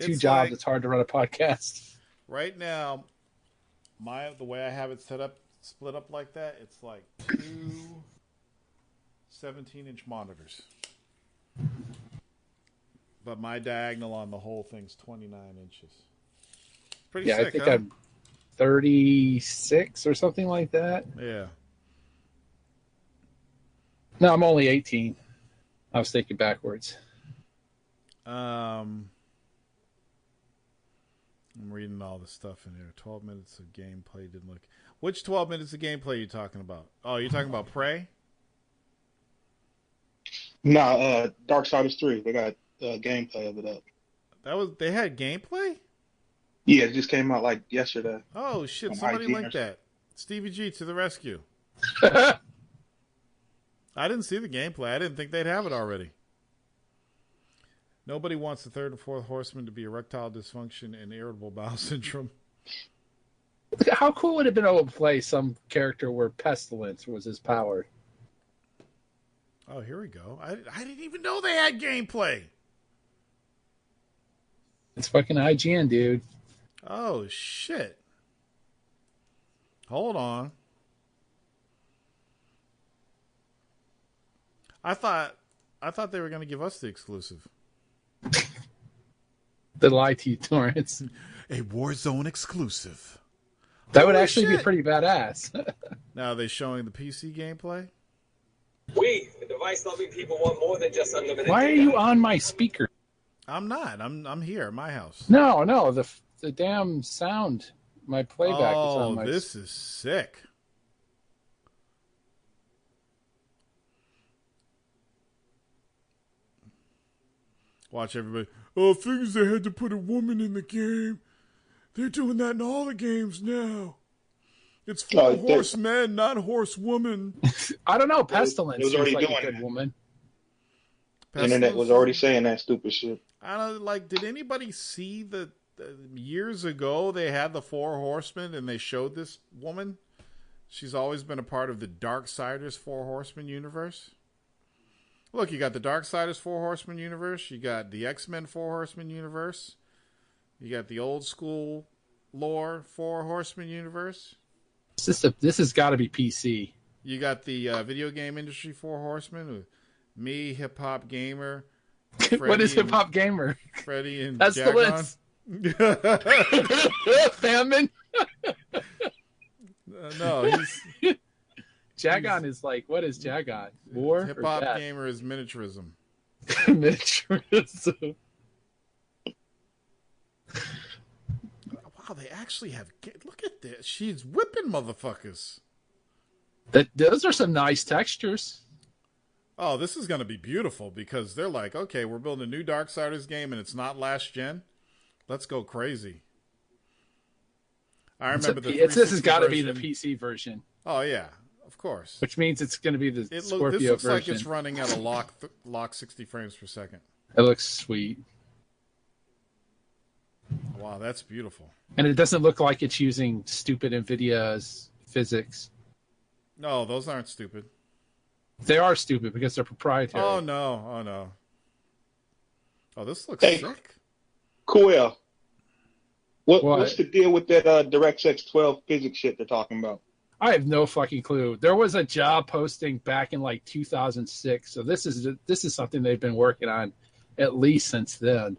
Speaker 4: 2 jobs, it's hard to run a podcast.
Speaker 1: Right now, the way I have it set up, split up like that, it's like 2 17-inch monitors. But my diagonal on the whole thing's 29 inches. Pretty sick,
Speaker 4: I think I'm 36 or something like that.
Speaker 1: Yeah.
Speaker 4: No, I'm only 18. I was thinking backwards.
Speaker 1: I'm reading all the stuff in here. 12 minutes of gameplay didn't look. Which 12 minutes of gameplay are you talking about? Oh, you're talking about Prey?
Speaker 2: Nah, Darksiders 3. They got gameplay of it up.
Speaker 1: They had gameplay?
Speaker 2: Yeah, it just came out like yesterday.
Speaker 1: Oh shit! Somebody linked that. Stevie G to the rescue. I didn't see the gameplay. I didn't think they'd have it already. Nobody wants the 3rd and 4th Horseman to be erectile dysfunction and irritable bowel syndrome.
Speaker 4: How cool would it have been able to play some character where pestilence was his power?
Speaker 1: Oh, here we go. I didn't even know they had gameplay.
Speaker 4: It's fucking IGN, dude.
Speaker 1: Oh, shit. Hold on. I thought they were going to give us the exclusive.
Speaker 4: The lie to you, Torrance.
Speaker 1: A Warzone exclusive.
Speaker 4: That would actually be pretty badass.
Speaker 1: Now, are they showing the PC gameplay?
Speaker 5: We, the device-loving people, want more than just unlimited.
Speaker 4: Why are you on my speaker?
Speaker 1: I'm not. I'm here at my house.
Speaker 4: No, the damn sound. My playback is on my...
Speaker 1: Oh, this is sick. Watch everybody. Oh, things they had to put a woman in the game. They're doing that in all the games now. It's for horsemen, not horsewoman.
Speaker 4: I don't know. Pestilence
Speaker 2: was already
Speaker 4: seems like
Speaker 2: doing
Speaker 4: a good
Speaker 2: that.
Speaker 4: woman.
Speaker 2: The internet was already saying that stupid shit.
Speaker 1: I don't like. Did anybody see the years ago they had the Four Horsemen and they showed this woman? She's always been a part of the Darksiders Four Horsemen universe. Look, you got the Darksiders Four Horsemen universe. You got the X-Men Four Horsemen universe. You got the old school lore Four Horsemen universe.
Speaker 4: This has got to be PC.
Speaker 1: You got the video game industry Four Horsemen with me, Hip Hop Gamer.
Speaker 4: What is Hip Hop Gamer?
Speaker 1: Freddie and
Speaker 4: that's
Speaker 1: Jagon.
Speaker 4: The list. Famine.
Speaker 1: No, he's
Speaker 4: Jagon is like, what is Jagon? War?
Speaker 1: Hip Hop Gamer is miniaturism.
Speaker 4: Miniaturism.
Speaker 1: Wow, they actually have. Look at this. She's whipping motherfuckers.
Speaker 4: Those are some nice textures.
Speaker 1: Oh, this is going to be beautiful because they're like, okay, we're building a new Darksiders game and it's not last gen. Let's go crazy. I remember
Speaker 4: this has got to be the PC version.
Speaker 1: Oh yeah, of course.
Speaker 4: Which means it's going to be the Scorpio
Speaker 1: this looks
Speaker 4: version.
Speaker 1: like it's running at a lock 60 frames per second.
Speaker 4: It looks sweet.
Speaker 1: Wow, that's beautiful.
Speaker 4: And it doesn't look like it's using stupid NVIDIA's physics.
Speaker 1: No, those aren't stupid.
Speaker 4: They are stupid because they're proprietary.
Speaker 1: Oh no. Oh, this looks sick.
Speaker 2: Cool. What's the deal with that DirectX 12 physics shit they're talking about?
Speaker 4: I have no fucking clue. There was a job posting back in like 2006, so this is something they've been working on at least since then.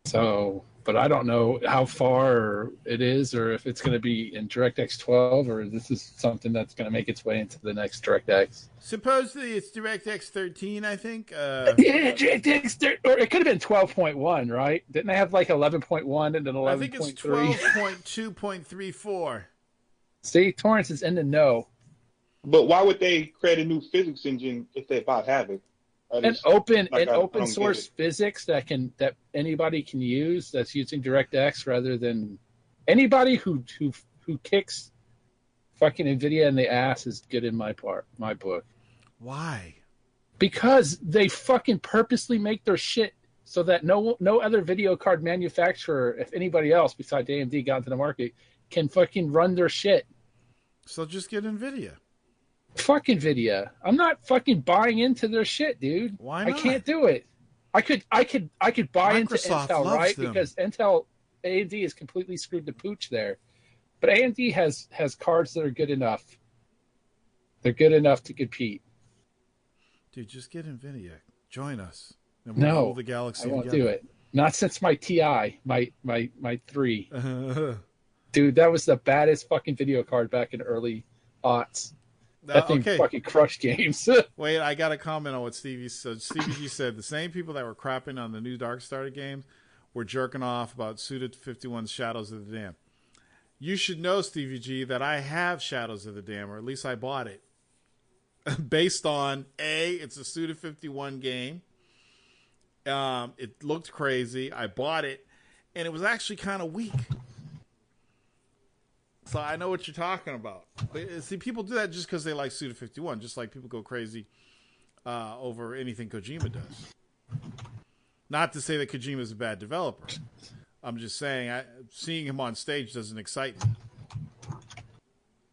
Speaker 4: So, but I don't know how far it is, or if it's going to be in DirectX 12, or this is something that's going to make its way into the next DirectX.
Speaker 1: Supposedly it's DirectX 13, I think.
Speaker 4: Yeah, DirectX 13, or it could have been 12.1, right? Didn't they have like 11.1 and then 11.3?
Speaker 1: I think it's 12.2.34.
Speaker 4: See, Torrance is in the know.
Speaker 2: But why would they create a new physics engine if they about have it?
Speaker 4: An open source physics that anybody can use that's using DirectX rather than anybody who kicks fucking NVIDIA in the ass is good in my book.
Speaker 1: Why?
Speaker 4: Because they fucking purposely make their shit so that no other video card manufacturer, if anybody else besides AMD got into the market, can fucking run their shit.
Speaker 1: So just get NVIDIA.
Speaker 4: Fuck NVIDIA. I'm not fucking buying into their shit, dude.
Speaker 1: Why not?
Speaker 4: I can't do it. I could buy
Speaker 1: Microsoft
Speaker 4: into Intel,
Speaker 1: loves
Speaker 4: right?
Speaker 1: them.
Speaker 4: Because AMD is completely screwed the pooch there. But AMD has cards that are good enough. They're good enough to compete.
Speaker 1: Dude, just get NVIDIA. Join us. And
Speaker 4: No,
Speaker 1: rule the galaxy
Speaker 4: I won't
Speaker 1: together.
Speaker 4: do it. Not since my TI, my 3. Dude, that was the baddest fucking video card back in early aughts. That thing fucking crushed games.
Speaker 1: Wait, I got to comment on what Stevie said. Stevie G said the same people that were crapping on the new Darkstar games were jerking off about Suda 51's Shadows of the Dam. You should know, Stevie G, that I have Shadows of the Dam, or at least I bought it. Based on, it's a Suda 51 game. It looked crazy. I bought it, and it was actually kind of weak. So I know what you're talking about. But see, people do that just because they like Suda 51, just like people go crazy over anything Kojima does. Not to say that Kojima is a bad developer. I'm just saying, seeing him on stage doesn't excite me.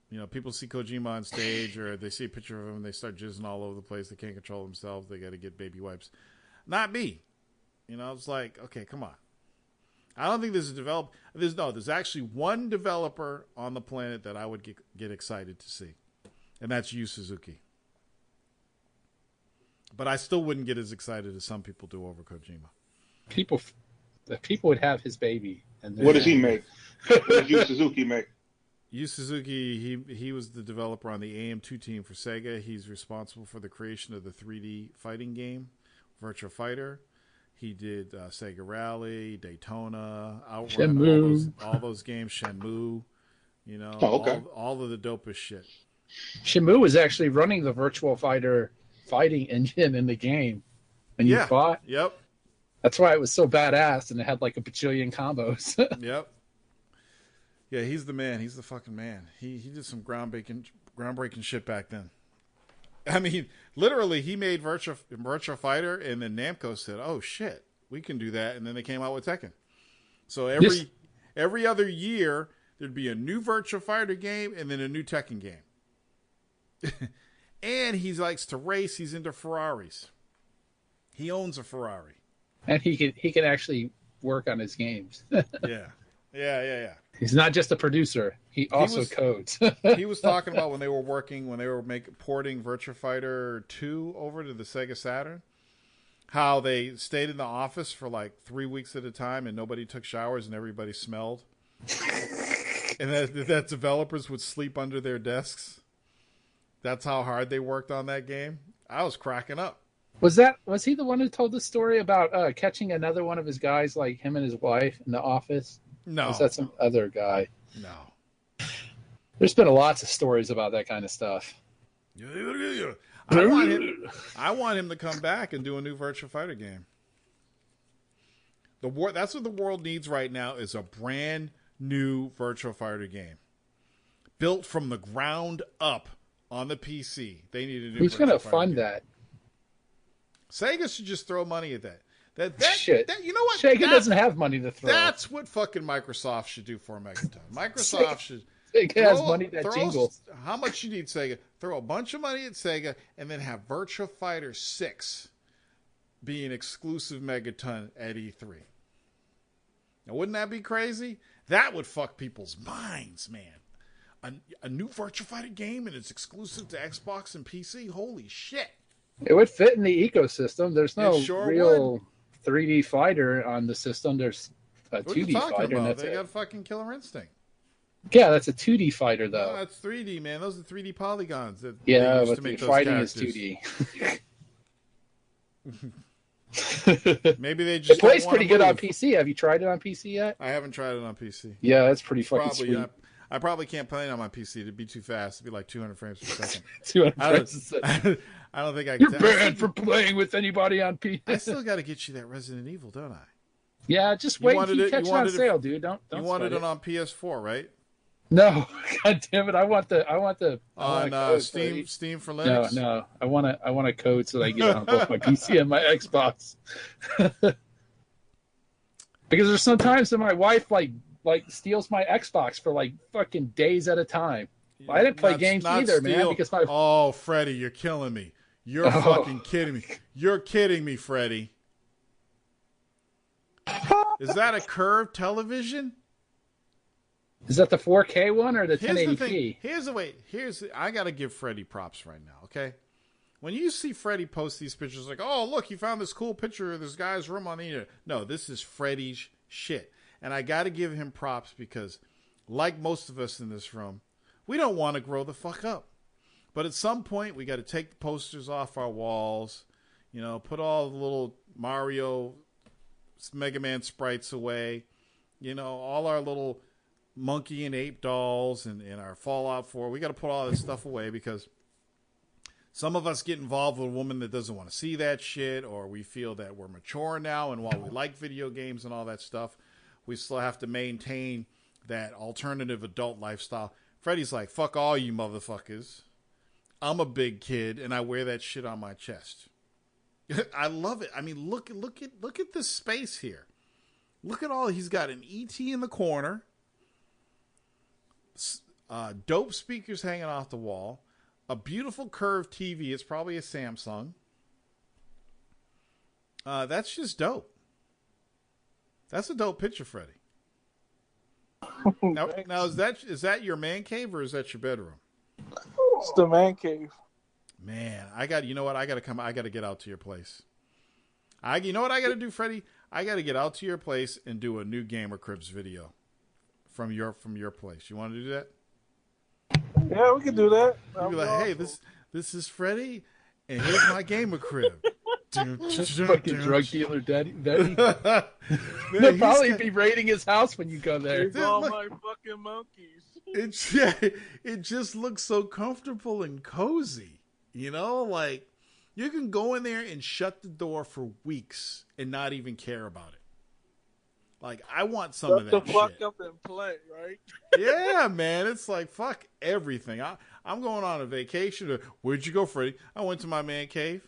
Speaker 1: You know, people see Kojima on stage, or they see a picture of him and they start jizzing all over the place. They can't control themselves. They got to get baby wipes. Not me. You know, it's like, okay, come on. I don't think there's a developer. There's actually one developer on the planet that I would get excited to see, and that's Yu Suzuki. But I still wouldn't get as excited as some people do over Kojima.
Speaker 4: People would have his baby. And
Speaker 2: what does he make? What does Yu Suzuki make?
Speaker 1: Yu Suzuki, he was the developer on the AM2 team for Sega. He's responsible for the creation of the 3D fighting game, Virtua Fighter. He did Sega Rally, Daytona, Outrun, all those games, Shenmue, you know, all of the dopest shit.
Speaker 4: Shenmue was actually running the Virtua Fighter fighting engine in the game. And you fought.
Speaker 1: Yep.
Speaker 4: That's why it was so badass, and it had like a bajillion combos.
Speaker 1: Yep. Yeah, he's the man. He's the fucking man. He did some groundbreaking shit back then. I mean, literally, he made Virtua Fighter, and then Namco said, "Oh shit, we can do that," and then they came out with Tekken. So every other year, there'd be a new Virtua Fighter game and then a new Tekken game. And he likes to race. He's into Ferraris. He owns a Ferrari.
Speaker 4: And he can actually work on his games.
Speaker 1: Yeah.
Speaker 4: He's not just a producer. He also codes.
Speaker 1: He was talking about when they were porting Virtua Fighter 2 over to the Sega Saturn, how they stayed in the office for like 3 weeks at a time and nobody took showers and everybody smelled. And that developers would sleep under their desks. That's how hard they worked on that game. I was cracking up.
Speaker 4: Was he the one who told the story about catching another one of his guys, like him and his wife, in the office?
Speaker 1: No.
Speaker 4: Or was that some other guy?
Speaker 1: No.
Speaker 4: There's been lots of stories about that kind of stuff.
Speaker 1: I want him to come back and do a new Virtua Fighter game. That's what the world needs right now, is a brand new Virtua Fighter game. Built from the ground up on the PC. They need a new
Speaker 4: Who's going to fund that?
Speaker 1: Sega should just throw money at that.
Speaker 4: Shit.
Speaker 1: You know what?
Speaker 4: Sega doesn't have money to throw.
Speaker 1: That's what fucking Microsoft should do for Megaton. Microsoft should.
Speaker 4: Sega has money that jingles.
Speaker 1: How much you need, Sega? Throw a bunch of money at Sega and then have Virtua Fighter 6 be an exclusive Megaton at E3. Now, wouldn't that be crazy? That would fuck people's minds, man. A new Virtua Fighter game and it's exclusive to Xbox and PC? Holy shit.
Speaker 4: It would fit in the ecosystem. There's no real
Speaker 1: would.
Speaker 4: 3D fighter on the system. There's a 2D fighter. And that's
Speaker 1: they got fucking Killer Instinct.
Speaker 4: Yeah, that's a 2D fighter, though.
Speaker 1: No, that's 3D, man. Those are 3D polygons. But
Speaker 4: the fighting is 2D.
Speaker 1: Maybe they just.
Speaker 4: It plays pretty good on PC. Have you tried it on PC yet?
Speaker 1: I haven't tried it on PC.
Speaker 4: Yeah, that's pretty fucking sweet.
Speaker 1: I probably can't play it on my PC. It'd be too fast. It'd be like 200 frames per second.
Speaker 4: 200 frames per second.
Speaker 1: I don't think I
Speaker 4: can. You're banned for playing with anybody on PC.
Speaker 1: I still got to get you that Resident Evil, don't I?
Speaker 4: Yeah, just wait until you catch it on sale, dude. Don't
Speaker 1: you wanted it on PS4, right?
Speaker 4: No, god damn it! I want the
Speaker 1: on Steam for Linux.
Speaker 4: No, I want a code so that I get it on both my PC and my Xbox. Because there's sometimes that my wife like steals my Xbox for like fucking days at a time. I didn't play games either, man. Because
Speaker 1: Oh, Freddie, you're killing me. You're fucking kidding me. You're kidding me, Freddie. Is that a curved television?
Speaker 4: Is that the 4K one or the 1080p?
Speaker 1: I got to give Freddie props right now, okay? When you see Freddie post these pictures like, oh, look, he found this cool picture of this guy's room on the internet. No, this is Freddie's shit. And I got to give him props because, like most of us in this room, we don't want to grow the fuck up. But at some point, we got to take the posters off our walls, put all the little Mario, Mega Man sprites away, all our little monkey and ape dolls and our Fallout 4. We got to put all this stuff away because some of us get involved with a woman that doesn't want to see that shit, or we feel that we're mature now, and while we like video games and all that stuff, we still have to maintain that alternative adult lifestyle. Freddie's like, fuck all you motherfuckers. I'm a big kid, and I wear that shit on my chest. I love it. I mean, look at this space here. Look at all. He's got an ET in the corner. Dope speakers hanging off the wall. A beautiful curved TV. It's probably a Samsung. That's just dope. That's a dope picture, Freddie. Now is that your man cave or is that your bedroom?
Speaker 6: It's the man cave.
Speaker 1: Man, you know what? I got to get out to your place. You know what I got to do, Freddie? I got to get out to your place and do a new Gamer Cribs video from your place. You want to do that?
Speaker 6: Yeah, we can do that.
Speaker 1: You'll be like, hey, this is Freddie, and here's my Gamer Crib.
Speaker 4: Fucking drug dealer, daddy. They'll probably be raiding his house when you go there.
Speaker 6: It's all my fucking monkeys.
Speaker 1: It just looks so comfortable and cozy. Like You can go in there and shut the door for weeks and not even care about it. Like, I want some of that
Speaker 6: shut the fuck
Speaker 1: shit.
Speaker 6: up and play, right?
Speaker 1: Yeah, man. It's like, fuck everything. I'm going on a vacation. Where'd you go, Freddie? I went to my man cave.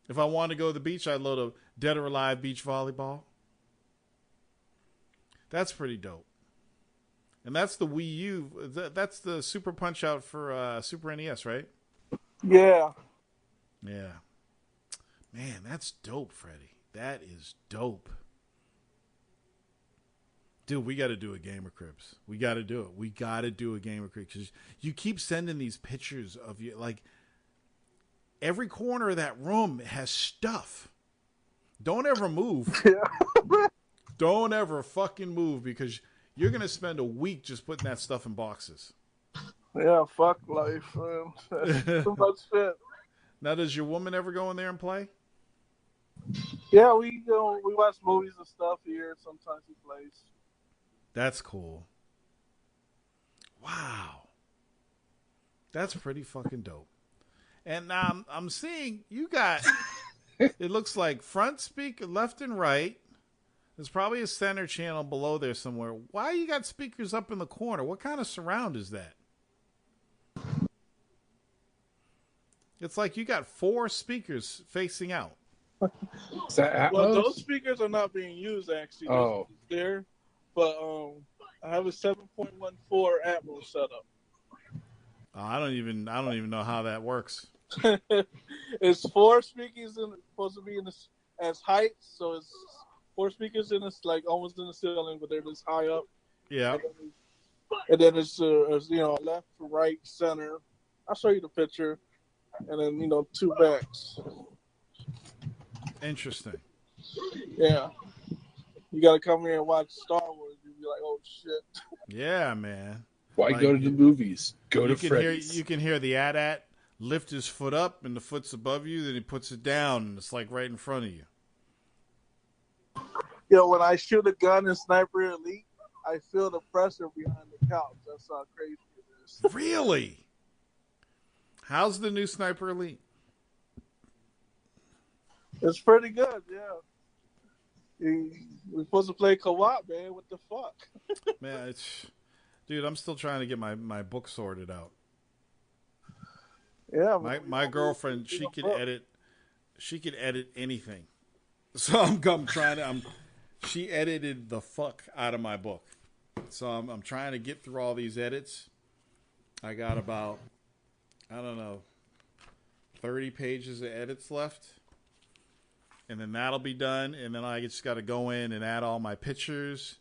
Speaker 1: If I wanted to go to the beach, I'd load a Dead or Alive beach volleyball. That's pretty dope. And that's the Wii U. That's the Super Punch Out for Super NES, right?
Speaker 6: Yeah.
Speaker 1: Yeah. Man, that's dope, Freddie. That is dope. Dude, we got to do a Gamer Cribs. We got to do it. We got to do a Gamer Cribs. Because you keep sending these pictures of you. Like, every corner of that room has stuff. Don't ever move.
Speaker 6: Yeah.
Speaker 1: Don't ever fucking move because you're going to spend a week just putting that stuff in boxes.
Speaker 6: Yeah, fuck life, man. Too much shit.
Speaker 1: Now, does your woman ever go in there and play?
Speaker 6: Yeah, we watch movies and stuff here. Sometimes he plays.
Speaker 1: That's cool. Wow. That's pretty fucking dope. And now I'm seeing you got, it looks like front speaker, left and right. There's probably a center channel below there somewhere. Why you got speakers up in the corner? What kind of surround is that? It's like you got 4 speakers facing out.
Speaker 4: Is that Atmos?
Speaker 6: Well, those speakers are not being used actually.
Speaker 4: Oh.
Speaker 6: There, but I have a 7.14 Atmos setup.
Speaker 1: Oh, I don't even know how that works.
Speaker 6: It's 4 speakers supposed to be in this as height, so it's 4 speakers in this like almost in the ceiling, but they're just high up.
Speaker 1: Yeah.
Speaker 6: And then it's left, right, center. I'll show you the picture, and then 2 backs.
Speaker 1: Interesting.
Speaker 6: Yeah, you got to come here and watch Star Wars. You'll be like, oh shit.
Speaker 1: Yeah, man.
Speaker 4: Why
Speaker 1: Like,
Speaker 4: go to the movies? Go to
Speaker 1: you
Speaker 4: Freddy's.
Speaker 1: can hear the AT-AT lift his foot up, and the foot's above you. Then he puts it down, and it's like right in front of you.
Speaker 6: When I shoot a gun in Sniper Elite, I feel the pressure behind the couch. That's how crazy it is.
Speaker 1: Really? How's the new Sniper Elite?
Speaker 6: It's pretty good, yeah. We're supposed to play co-op, man. What the fuck?
Speaker 1: Man, dude, I'm still trying to get my book sorted out.
Speaker 6: Yeah,
Speaker 1: my girlfriend, she could edit anything. So she edited the fuck out of my book. So I'm trying to get through all these edits. I got about, I don't know, 30 pages of edits left. And then that'll be done. And then I just got to go in and add all my pictures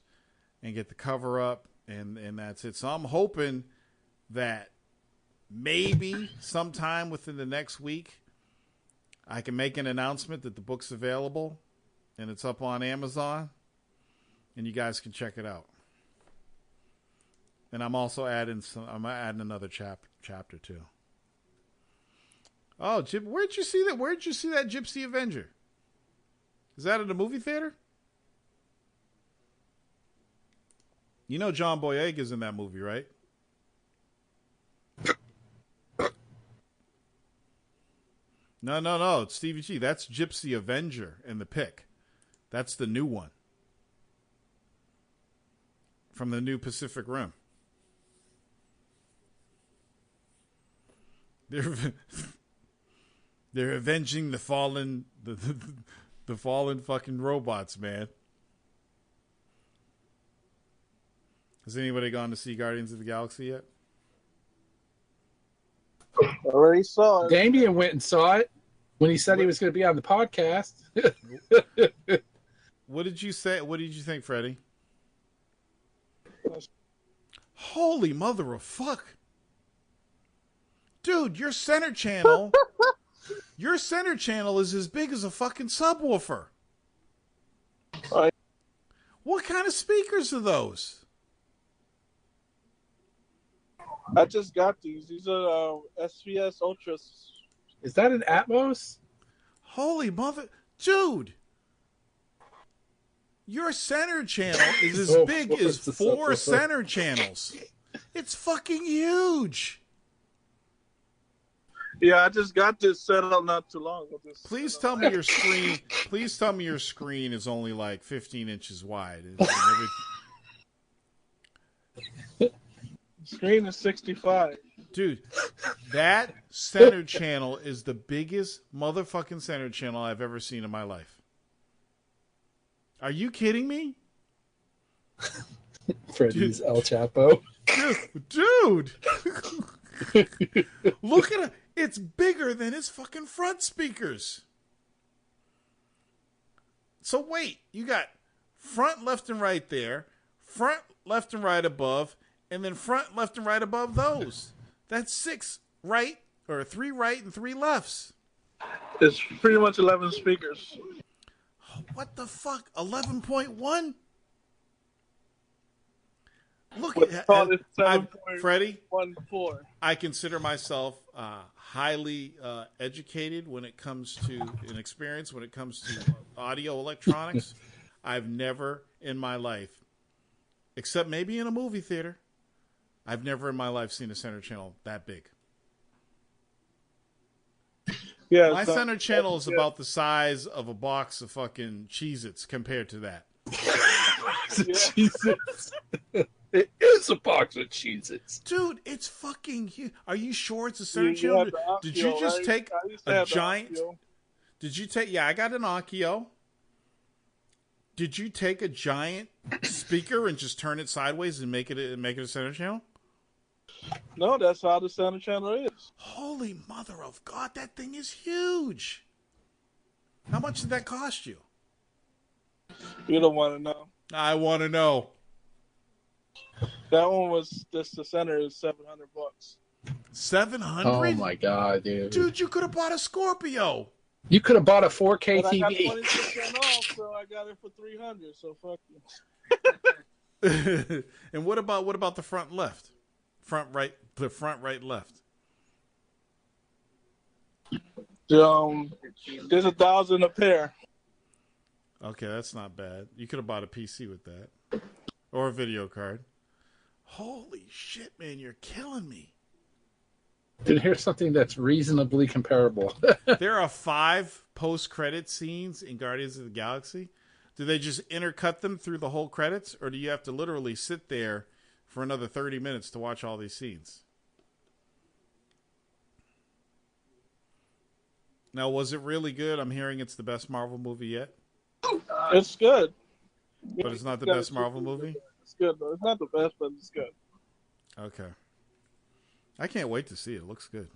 Speaker 1: and get the cover up. And that's it. So I'm hoping that maybe sometime within the next week, I can make an announcement that the book's available and it's up on Amazon and you guys can check it out. And I'm also adding another chapter too. Oh, where'd you see that? Where'd you see that Gypsy Avenger? Is that at a movie theater? You know John Boyega's in that movie, right? No. It's Stevie G. That's Gypsy Avenger in the pick. That's the new one. From the new Pacific Rim. They're avenging the fallen the fallen fucking robots, man. Has anybody gone to see Guardians of the Galaxy yet?
Speaker 6: Already saw it.
Speaker 4: Damien went and saw it when he said he was going to be on the podcast.
Speaker 1: What did you say? What did you think, Freddie? Holy mother of fuck. Dude, your center channel is as big as a fucking subwoofer. What kind of speakers are those?
Speaker 6: I just got these. These are SVS Ultras.
Speaker 4: Is that an Atmos?
Speaker 1: Holy mother... Dude! Your center channel is as big as 4 center channels. It's fucking huge.
Speaker 6: Yeah, I just got this set up not too long ago.
Speaker 1: Please tell me your screen. Please tell me your screen is only like 15 inches wide.
Speaker 6: Screen is 65.
Speaker 1: Dude, that center channel is the biggest motherfucking center channel I've ever seen in my life. Are you kidding me?
Speaker 4: Freddy's El Chapo.
Speaker 1: Dude. Look at it. It's bigger than his fucking front speakers. So wait, you got front, left, and right there, front, left, and right above, and then front, left, and right above those. That's 6 right, or 3 right and 3 lefts.
Speaker 6: It's pretty much 11 speakers.
Speaker 1: What the fuck? 11.1? Look at Freddie.
Speaker 6: 1.14.
Speaker 1: I consider myself highly educated when it comes to an experience when it comes to audio electronics. I've never in my life, except maybe in a movie theater, I've never in my life seen a center channel that big.
Speaker 6: Yeah,
Speaker 1: my center channel is about the size of a box of fucking Cheez-Its compared to that.
Speaker 4: Cheez-Its. It is a box of Cheez-Its.
Speaker 1: Dude, it's fucking huge. Are you sure it's a center channel? Did you just take a giant... Did you take... Yeah, I got an Akio. Did you take a giant speaker and just turn it sideways and make it a center channel?
Speaker 6: No, that's how the center channel is.
Speaker 1: Holy mother of God, that thing is huge. How much did that cost you?
Speaker 6: You don't want to know.
Speaker 1: I want to know.
Speaker 6: That one was just the center is $700.
Speaker 1: 700?
Speaker 4: Oh my God, dude!
Speaker 1: Dude, you could have bought a Scorpio.
Speaker 4: You could have bought a 4K
Speaker 6: but
Speaker 4: TV.
Speaker 6: I got 20% off, so I got it for $300. So fuck
Speaker 1: you. And what about the front left? Front right, the front right left.
Speaker 6: There's 1,000 a pair.
Speaker 1: Okay, that's not bad. You could have bought a PC with that. Or a video card. Holy shit, man, you're killing me.
Speaker 4: Dude, here's something that's reasonably comparable.
Speaker 1: There are 5 post-credit scenes in Guardians of the Galaxy. Do they just intercut them through the whole credits? Or do you have to literally sit there for another 30 minutes to watch all these scenes? Now, was it really good? I'm hearing it's the best Marvel movie yet.
Speaker 6: It's good.
Speaker 1: But it's not the best Marvel movie?
Speaker 6: It's good, though. It's not the best, but it's good.
Speaker 1: Okay. I can't wait to see it. It looks good.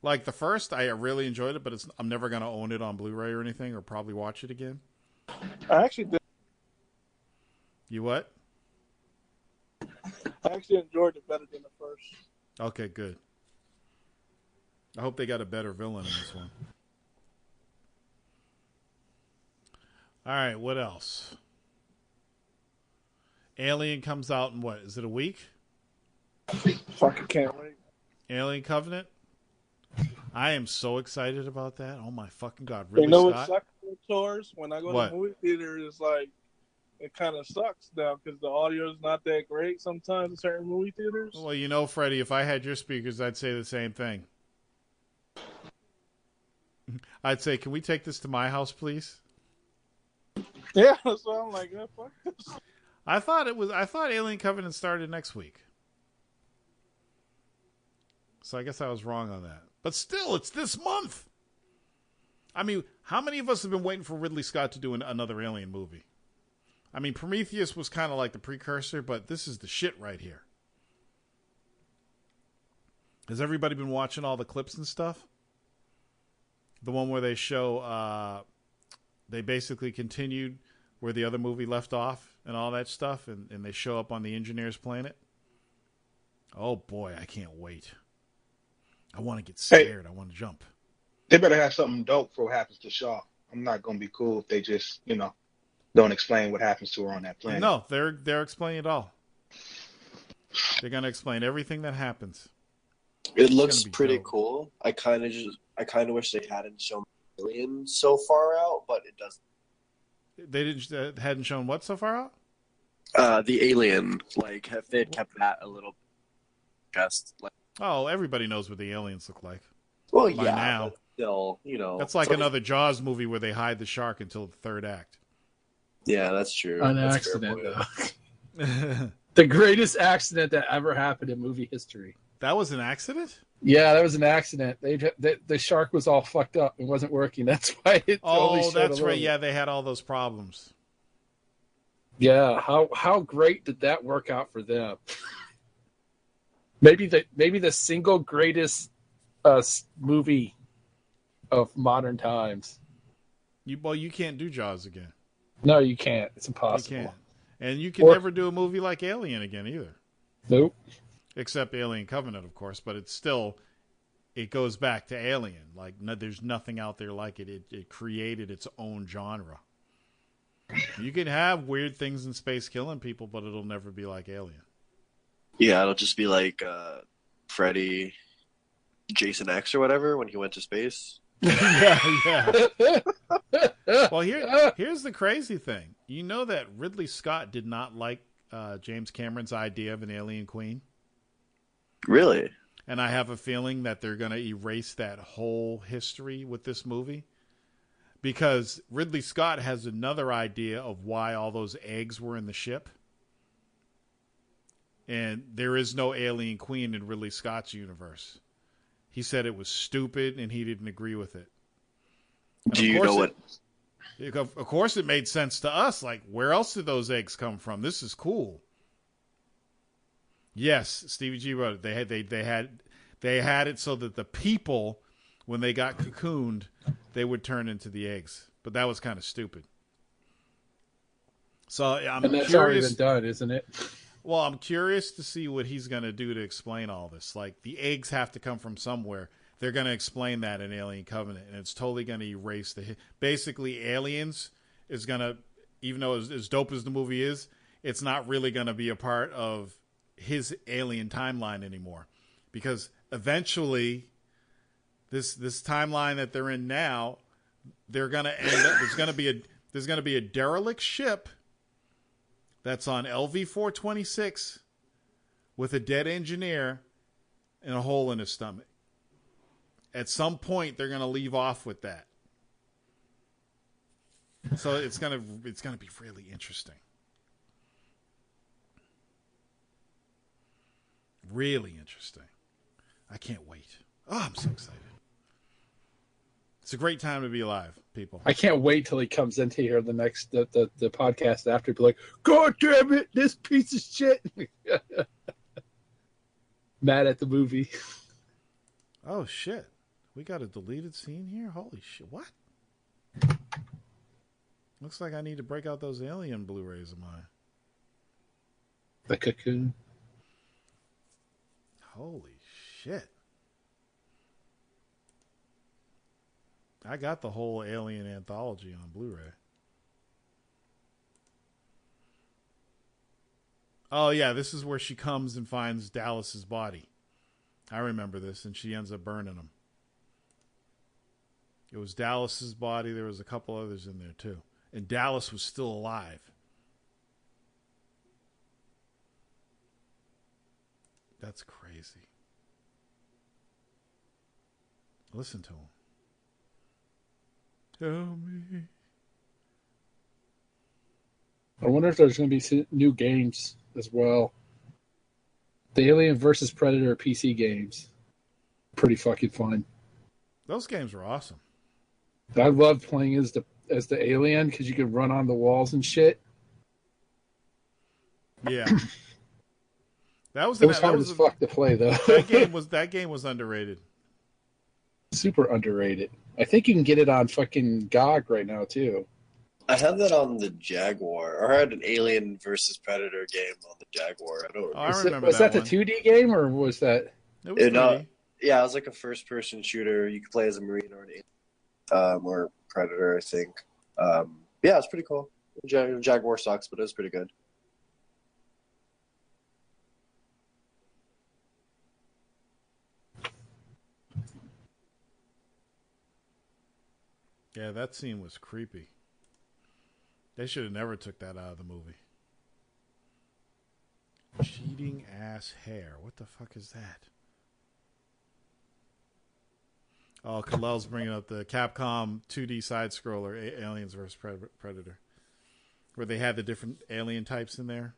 Speaker 1: Like the first, I really enjoyed it, but I'm never going to own it on Blu-ray or anything, or probably watch it again.
Speaker 6: I actually did.
Speaker 1: You what?
Speaker 6: I actually enjoyed it better than the first.
Speaker 1: Okay, good. I hope they got a better villain in this one. All right, what else? Alien comes out in what? Is it a week?
Speaker 6: Fucking can't wait.
Speaker 1: Alien Covenant? I am so excited about that. Oh my fucking God. Really,
Speaker 6: you know what sucks with tours? When I go to the movie theater, it's like, it kind of sucks now because the audio is not that great sometimes in certain movie theaters.
Speaker 1: Well, you know, Freddie, if I had your speakers, I'd say the same thing. I'd say, can we take this to my house, please?
Speaker 6: Yeah, so I'm like, fuck this.
Speaker 1: I thought Alien Covenant started next week. So I guess I was wrong on that. But still, it's this month. I mean, how many of us have been waiting for Ridley Scott to do another Alien movie? I mean, Prometheus was kind of like the precursor, but this is the shit right here. Has everybody been watching all the clips and stuff? The one where they show, they basically continued where the other movie left off and all that stuff, and they show up on the engineer's planet. Oh boy, I can't wait. I want to get scared. I want to jump.
Speaker 2: They better have something dope for what happens to Shaw. I'm not going to be cool if they just, don't explain what happens to her on that planet.
Speaker 1: No, they're explaining it all. They're going to explain everything that happens.
Speaker 7: It looks pretty cool. I kind of wish they hadn't shown Alien so far out, but it doesn't.
Speaker 1: They hadn't shown what so far out?
Speaker 7: The Alien, like if they had kept that a little just like.
Speaker 1: Oh, everybody knows what the aliens look like.
Speaker 7: Well,
Speaker 1: by
Speaker 7: yeah,
Speaker 1: now.
Speaker 7: but still,
Speaker 1: That's like another Jaws movie where they hide the shark until the third act.
Speaker 7: Yeah, that's true.
Speaker 4: An
Speaker 7: That's
Speaker 4: accident, though. The greatest accident that ever happened in movie history.
Speaker 1: That was an accident?
Speaker 4: Yeah, that was an accident. The shark was all fucked up and wasn't working. That's why it only showed
Speaker 1: that's
Speaker 4: a
Speaker 1: right.
Speaker 4: little.
Speaker 1: Yeah, they had all those problems.
Speaker 4: Yeah, how great did that work out for them? Maybe the single greatest movie of modern times.
Speaker 1: You can't do Jaws again.
Speaker 4: No, you can't. It's impossible.
Speaker 1: You can't. And you can never do a movie like Alien again either.
Speaker 4: Nope.
Speaker 1: Except Alien Covenant, of course, but it goes back to Alien. Like, there's nothing out there like it. It created its own genre. You can have weird things in space killing people, but it'll never be like Alien.
Speaker 7: Yeah, it'll just be like Freddy, Jason X or whatever when he went to space.
Speaker 1: yeah. Well, here's the crazy thing. You know that Ridley Scott did not like James Cameron's idea of an alien queen?
Speaker 7: Really?
Speaker 1: And I have a feeling that they're going to erase that whole history with this movie. Because Ridley Scott has another idea of why all those eggs were in the ship. And there is no alien queen in Ridley Scott's universe. He said it was stupid and he didn't agree with it. And
Speaker 7: do you know what?
Speaker 1: Of course it made sense to us. Like, where else did those eggs come from? This is cool. Yes, Stevie G wrote it. They had it so that the people, when they got cocooned, they would turn into the eggs. But that was kind of stupid. So I'm
Speaker 4: and that's
Speaker 1: curious.
Speaker 4: already been done, isn't it?
Speaker 1: Well, I'm curious to see what he's going to do to explain all this. Like, the eggs have to come from somewhere. They're going to explain that in Alien Covenant, and it's totally going to erase basically, Aliens is going to, even though as dope as the movie is, it's not really going to be a part of his Alien timeline anymore. Because eventually, this timeline that they're in now, they're going to end up, there's going to be a derelict ship that's on LV-426 with a dead engineer and a hole in his stomach. At some point, they're going to leave off with that. So it's going to be really interesting. Really interesting. I can't wait. Oh, I'm so excited. It's a great time to be alive, people.
Speaker 4: I can't wait till he comes into here the podcast after. Be like, God damn it, this piece of shit. Mad at the movie.
Speaker 1: Oh shit, we got a deleted scene here. Holy shit! What? Looks like I need to break out those Alien Blu-rays of mine.
Speaker 4: The Cocoon.
Speaker 1: Holy shit! I got the whole Alien anthology on Blu-ray. Oh, yeah, this is where she comes and finds Dallas's body. I remember this, and she ends up burning him. It was Dallas's body. There was a couple others in there, too. And Dallas was still alive. That's crazy. Listen to him. Tell me.
Speaker 4: I wonder if there's going to be new games as well. The Alien versus Predator PC games. Pretty fucking fun.
Speaker 1: Those games were awesome.
Speaker 4: I loved playing as the alien because you could run on the walls and shit.
Speaker 1: Yeah. It was
Speaker 4: hard as fuck to play though.
Speaker 1: that game was underrated.
Speaker 4: Super underrated. I think you can get it on fucking GOG right now too.
Speaker 7: I had that on the Jaguar. Or I had an Alien versus Predator game on the Jaguar. I don't remember.
Speaker 4: Was that the 2D game or was that?
Speaker 1: It was 3D.
Speaker 7: Yeah, it was like a first-person shooter. You could play as a Marine or an alien, or Predator, I think. Yeah, it's pretty cool. Jaguar sucks, but it was pretty good.
Speaker 1: Yeah, that scene was creepy. They should have never took that out of the movie. Cheating ass hair. What the fuck is that? Oh, Kalel's bringing up the Capcom 2D side scroller Aliens vs Predator, where they had the different alien types in there.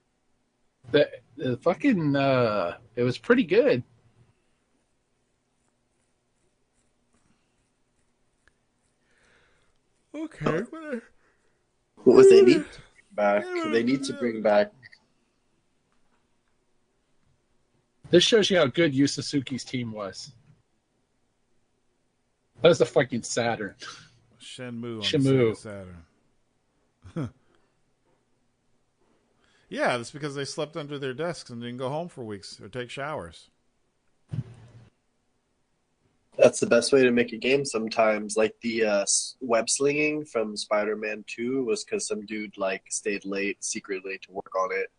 Speaker 4: The fucking it was pretty good.
Speaker 1: Okay.
Speaker 7: What was they need to bring back? They need to bring back.
Speaker 4: This shows you how good Yu Suzuki's team was. That was the fucking Saturn.
Speaker 1: Shenmue on
Speaker 4: Shenmue.
Speaker 1: the Saturn. Yeah, that's because they slept under their desks and didn't go home for weeks or take showers.
Speaker 7: That's the best way to make a game sometimes. Like the web slinging from Spider-Man 2 was because some dude like stayed late secretly to work on it.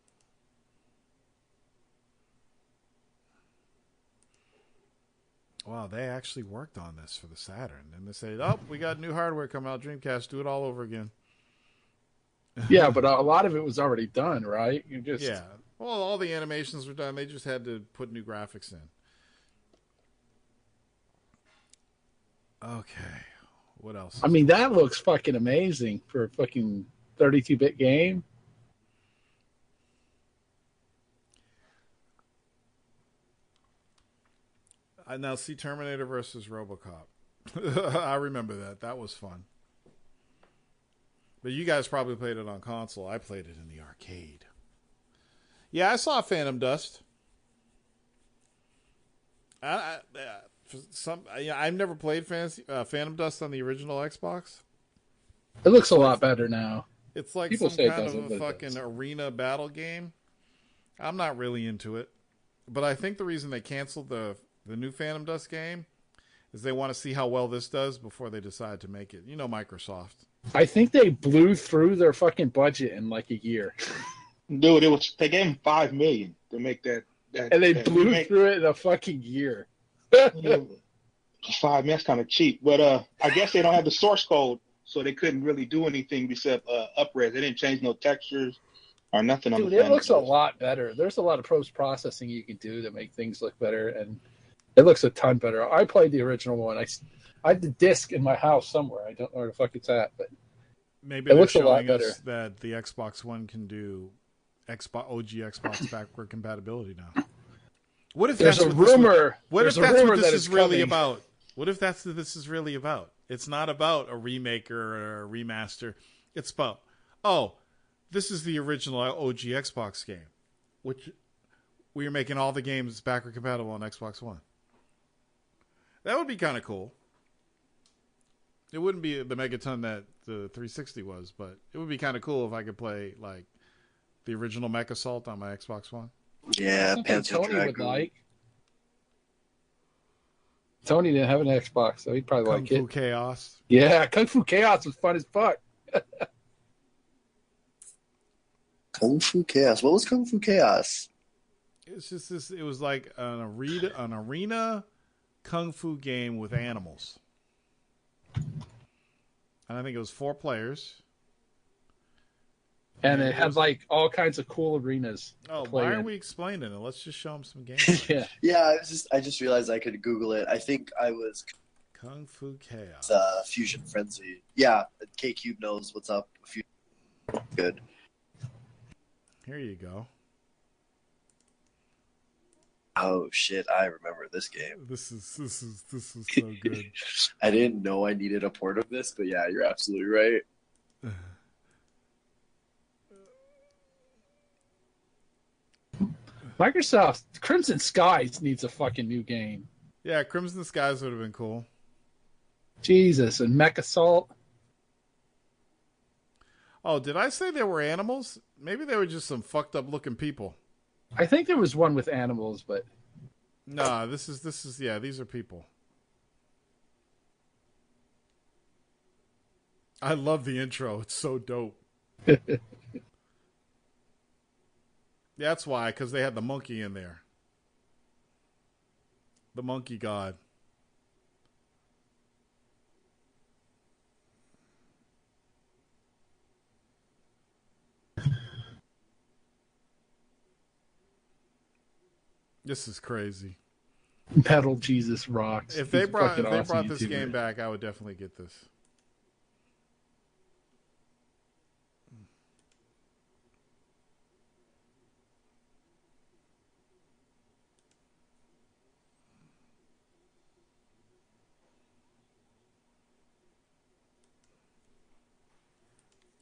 Speaker 1: Wow, they actually worked on this for the Saturn. And they said, oh, we got new hardware coming out, Dreamcast, do it all over again.
Speaker 4: Yeah, but a lot of it was already done, right?
Speaker 1: Yeah. Well, all the animations were done. They just had to put new graphics in. Okay. What else?
Speaker 4: I mean, that looks fucking amazing for a fucking 32-bit game.
Speaker 1: I now see Terminator versus RoboCop. I remember that. That was fun. But you guys probably played it on console. I played it in the arcade. Yeah, I saw Phantom Dust. I've never played Phantom Dust on the original Xbox.
Speaker 4: It looks a lot better now.
Speaker 1: It's like
Speaker 4: People
Speaker 1: some kind of a fucking arena battle game. I'm not really into it. But I think the reason they canceled the new Phantom Dust game is they want to see how well this does before they decide to make it. You know, Microsoft.
Speaker 4: I think they blew through their fucking budget in like a year.
Speaker 2: Dude, they gave him $5 million to make that
Speaker 4: and they blew through it in a fucking year.
Speaker 2: $5 million, that's kind of cheap. But I guess they don't have the source code, so they couldn't really do anything besides upres. They didn't change no textures or nothing.
Speaker 4: Dude, it looks a lot better. There's a lot of post-processing you can do to make things look better, and it looks a ton better. I played the original one. I have the disc in my house somewhere. I don't know where the fuck it's at, but
Speaker 1: maybe it looks a lot better. That the Xbox One can do OG Xbox backward compatibility now. What if
Speaker 4: there's a rumor?
Speaker 1: What if that's what this is really about? What if that's what this is really about? It's not about a remake or a remaster. It's about, this is the original OG Xbox game, which we are making all the games backward compatible on Xbox One. That would be kind of cool. It wouldn't be the megaton that the 360 was, but it would be kind of cool if I could play like the original Mech Assault on my Xbox One.
Speaker 7: Yeah,
Speaker 4: Tony would like. Tony didn't have an Xbox, so he'd probably like it.
Speaker 1: Kung Fu Chaos.
Speaker 4: Yeah, Kung Fu Chaos was fun as fuck.
Speaker 7: Kung Fu Chaos. What was Kung Fu Chaos?
Speaker 1: It's just this. It was like an arena kung fu game with animals, and I think it was 4 players.
Speaker 4: And it had like all kinds of cool arenas.
Speaker 1: Oh, why are we explaining it? Let's just show them some games.
Speaker 7: Yeah. I just realized I could Google it. I think I was
Speaker 1: Kung Fu Chaos.
Speaker 7: Fusion Frenzy. Yeah, K Cube knows what's up. Good.
Speaker 1: Here you go.
Speaker 7: Oh shit! I remember this game.
Speaker 1: This is so good.
Speaker 7: I didn't know I needed a port of this, but yeah, you're absolutely right.
Speaker 4: Microsoft Crimson Skies needs a fucking new game.
Speaker 1: Yeah, Crimson Skies would have been cool.
Speaker 4: Jesus, and Mech Assault.
Speaker 1: Oh, did I say there were animals? Maybe they were just some fucked up looking people.
Speaker 4: I think there was one with animals, but
Speaker 1: nah, this is these are people. I love the intro. It's so dope. That's why, because they had the monkey in there. The monkey god. This is crazy.
Speaker 4: Metal Jesus rocks.
Speaker 1: If they
Speaker 4: He's
Speaker 1: brought
Speaker 4: fucking awesome
Speaker 1: this
Speaker 4: YouTuber.
Speaker 1: game back, I would definitely get this.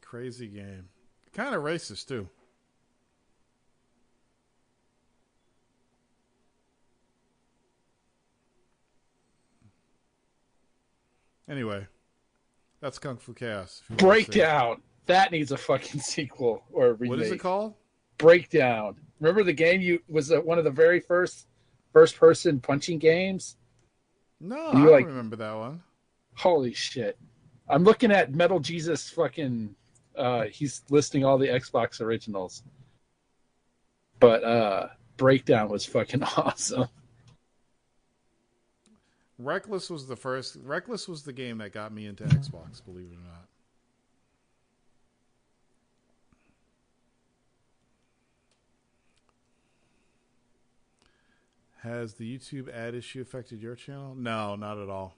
Speaker 1: Crazy game. Kind of racist, too. Anyway, that's Kung Fu Chaos.
Speaker 4: Breakdown. That needs a fucking sequel or a remake.
Speaker 1: What is it called?
Speaker 4: Breakdown. Remember the game was one of the very first person punching games?
Speaker 1: No, I don't remember that one.
Speaker 4: Holy shit. I'm looking at Metal Jesus fucking... he's listing all the Xbox originals. But Breakdown was fucking awesome.
Speaker 1: Reckless was the first. Reckless was the game that got me into Xbox, believe it or not. Has the YouTube ad issue affected your channel? No, not at all.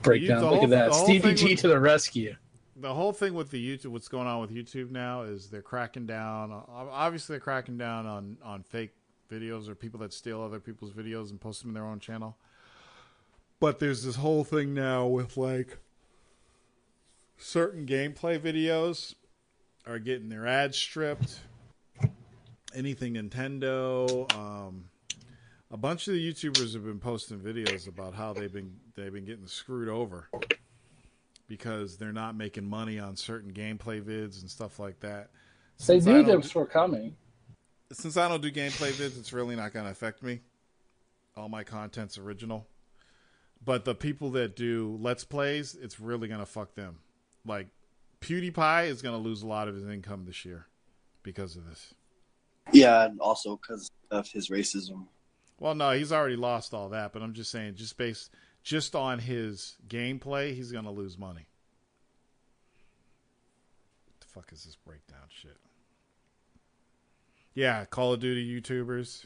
Speaker 4: Breakdown, look at that. Stevie G to the rescue.
Speaker 1: The whole thing with the YouTube, what's going on with YouTube now is they're cracking down. Obviously, they're cracking down on fake videos or people that steal other people's videos and post them in their own channel. But there's this whole thing now with like certain gameplay videos are getting their ads stripped. Anything Nintendo, a bunch of the YouTubers have been posting videos about how they've been getting screwed over because they're not making money on certain gameplay vids and stuff like that.
Speaker 4: They knew those were coming.
Speaker 1: Since I don't do gameplay vids, it's really not going to affect me. All my content's original. But the people that do Let's Plays, it's really going to fuck them. Like, PewDiePie is going to lose a lot of his income this year because of this.
Speaker 7: Yeah, and also because of his racism.
Speaker 1: Well, no, he's already lost all that, but I'm just saying, just on his gameplay, he's going to lose money. What the fuck is this breakdown shit? Yeah, Call of Duty YouTubers.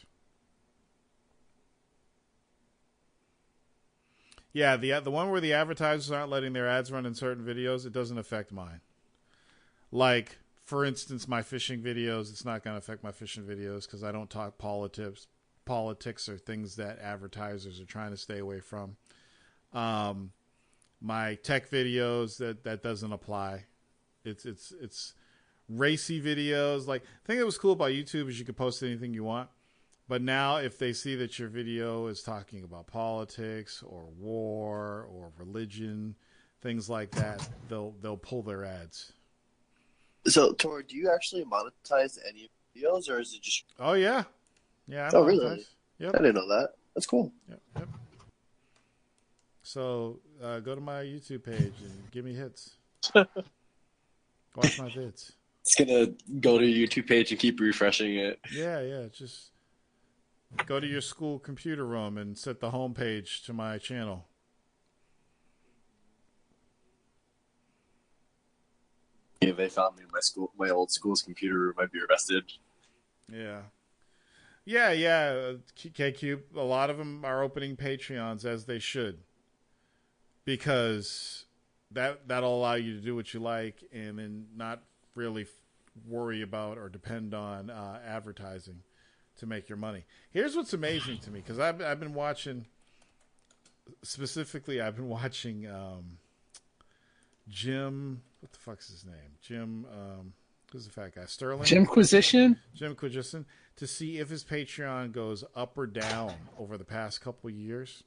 Speaker 1: Yeah, the one where the advertisers aren't letting their ads run in certain videos, it doesn't affect mine. Like, for instance, my fishing videos, it's not going to affect my fishing videos because I don't talk politics or things that advertisers are trying to stay away from. My tech videos, that doesn't apply. It's racy videos. Like, the thing that was cool about YouTube is you could post anything you want. But now if they see that your video is talking about politics or war or religion, things like that, they'll pull their ads.
Speaker 7: So, Tor, do you actually monetize any videos, or is it just...
Speaker 1: Oh, yeah. Yeah,
Speaker 7: I monetize. Really?
Speaker 1: Yep.
Speaker 7: I didn't know that. That's cool.
Speaker 1: Yep. So, go to my YouTube page and give me hits. Watch my vids.
Speaker 7: It's going to go to your YouTube page and keep refreshing it.
Speaker 1: Yeah. Just go to your school computer room and set the home page to my channel.
Speaker 7: If they found me in my old school's computer room, I'd be arrested.
Speaker 1: Yeah. KCube, a lot of them are opening Patreons as they should, because that'll allow you to do what you like and then not really worry about or depend on advertising to make your money. Here's what's amazing to me, because I've been watching, specifically I've been watching Jim, what the fuck's his name? Jim, who's the fat guy? Sterling?
Speaker 4: Jimquisition,
Speaker 1: to see if his Patreon goes up or down over the past couple of years.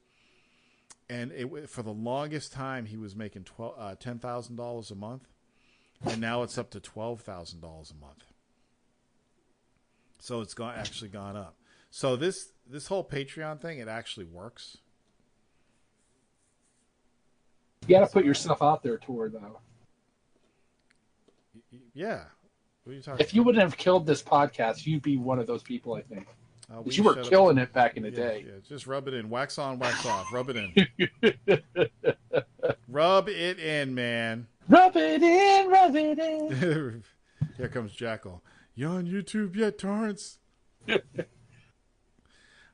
Speaker 1: And for the longest time, he was making $10,000 a month, and now it's up to $12,000 a month. So it's actually gone up. So this whole Patreon thing, it actually works.
Speaker 4: You got to put yourself out there, Tor, though.
Speaker 1: Yeah. What are you talking
Speaker 4: If you wouldn't have killed this podcast, you'd be one of those people, I think. You were killing it back in the day.
Speaker 1: Yeah, just rub it in. Wax on, wax off. Rub it in. Rub it in, man.
Speaker 4: Rub it in, rub it in.
Speaker 1: Here comes Jackal. You on YouTube yet, Torrance?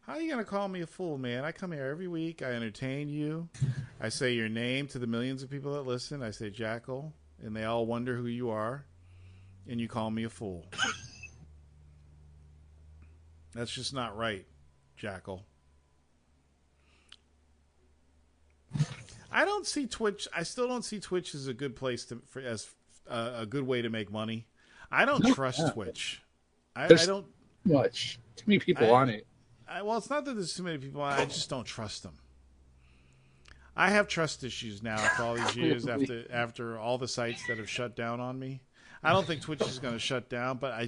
Speaker 1: How are you going to call me a fool, man? I come here every week. I entertain you. I say your name to the millions of people that listen. I say Jackal, and they all wonder who you are, and you call me a fool. That's just not right, Jackal. I don't see Twitch. I still don't see Twitch as a good place as a good way to make money. I don't trust Twitch. I don't
Speaker 4: much. Too many people on it.
Speaker 1: Well, it's not that there's too many people on it. I just don't trust them. I have trust issues now after all these years, after all the sites that have shut down on me. I don't think Twitch is going to shut down, but I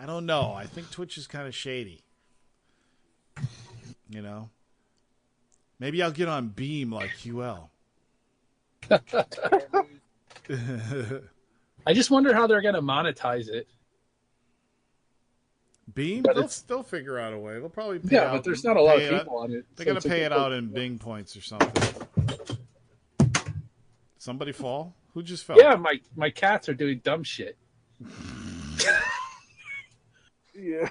Speaker 1: don't know. I think Twitch is kind of shady. You know? Maybe I'll get on Beam like QL.
Speaker 4: I just wonder how they're going to monetize it.
Speaker 1: Beam? They'll figure out a way. They'll probably pay
Speaker 4: but there's not a lot of people on it.
Speaker 1: They're going to pay it out in Bing points or something. Somebody fall? Who just fell?
Speaker 4: Yeah, my cats are doing dumb shit.
Speaker 6: Yeah.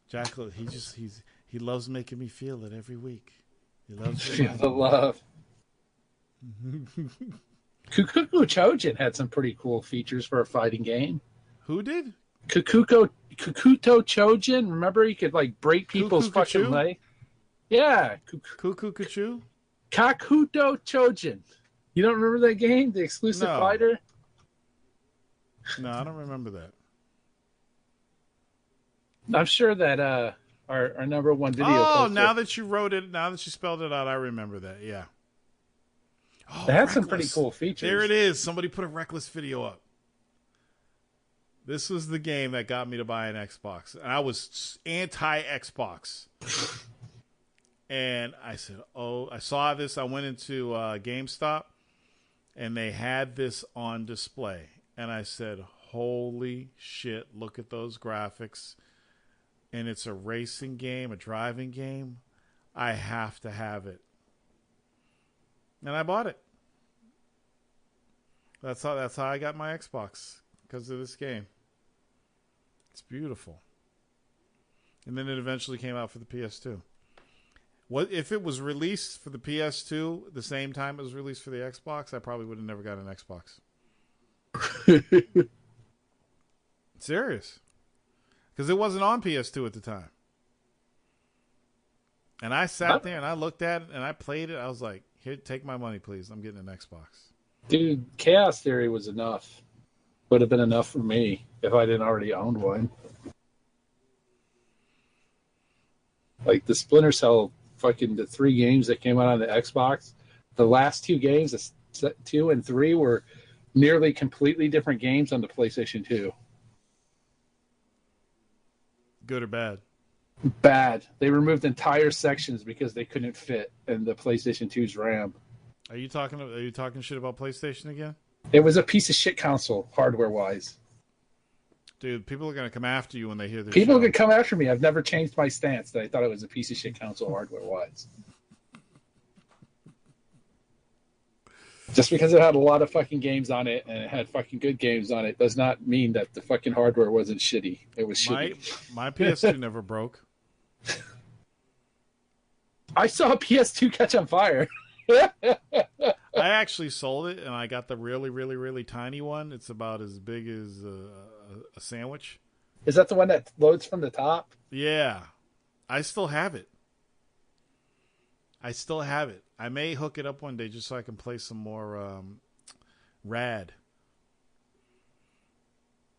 Speaker 1: Jackal, he loves making me feel it every week. He loves
Speaker 4: feel the love. Kukuko Chojin had some pretty cool features for a fighting game.
Speaker 1: Who did?
Speaker 4: Kakuto Chojin. Remember, he could like break people's fucking leg. Yeah,
Speaker 1: Kukukachu.
Speaker 4: Kakuto Chojin. You don't remember that game? The exclusive fighter.
Speaker 1: No, I don't remember that.
Speaker 4: I'm sure that our number one video.
Speaker 1: Oh, now that you wrote it, now that you spelled it out, I remember that. Yeah. Oh,
Speaker 4: they had some pretty cool features.
Speaker 1: There it is. Somebody put a Reckless video up. This was the game that got me to buy an Xbox. And I was anti-Xbox. And I said, I saw this. I went into GameStop, and they had this on display. And I said, holy shit, look at those graphics. And it's a racing game, a driving game. I have to have it. And I bought it. That's how I got my Xbox, because of this game. It's beautiful. And then it eventually came out for the PS2. What if it was released for the PS2 the same time it was released for the Xbox? I probably would have never got an Xbox. Serious. Because it wasn't on PS2 at the time. And I sat there and I looked at it and I played it. I was like, here, take my money, please. I'm getting an Xbox.
Speaker 4: Dude, Chaos Theory was enough. Would have been enough for me if I didn't already own one. Like the Splinter Cell, fucking the 3 games that came out on the Xbox, the last 2 games, 2 and 3, were nearly completely different games on the PlayStation 2.
Speaker 1: Good or bad?
Speaker 4: Bad. They removed entire sections because they couldn't fit in the PlayStation 2's RAM.
Speaker 1: Are you talking shit about PlayStation again?
Speaker 4: It was a piece of shit console, hardware-wise.
Speaker 1: Dude, people are going to come after you when they hear this.
Speaker 4: People could come after me. I've never changed my stance that I thought it was a piece of shit console, hardware-wise. Just because it had a lot of fucking games on it and it had fucking good games on it does not mean that the fucking hardware wasn't shitty. It was shitty.
Speaker 1: My PS2 never broke.
Speaker 4: I saw a PS2 catch on fire.
Speaker 1: I actually sold it, and I got the really, really, really tiny one. It's about as big as a sandwich.
Speaker 4: Is that the one that loads from the top?
Speaker 1: Yeah. I still have it. I may hook it up one day just so I can play some more Rad.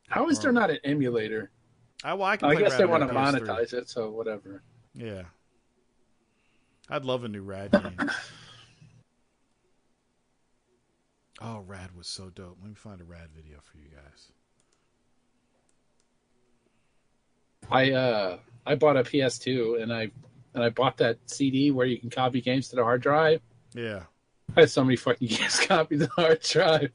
Speaker 4: How is there not an emulator?
Speaker 1: I guess
Speaker 4: Rad they want to monetize it, so whatever.
Speaker 1: Yeah. I'd love a new Rad game. Oh, Rad was so dope. Let me find a Rad video for you
Speaker 4: guys. I bought a PS2 and I bought that CD where you can copy games to the hard drive.
Speaker 1: Yeah.
Speaker 4: I had so many fucking games copied to the hard drive.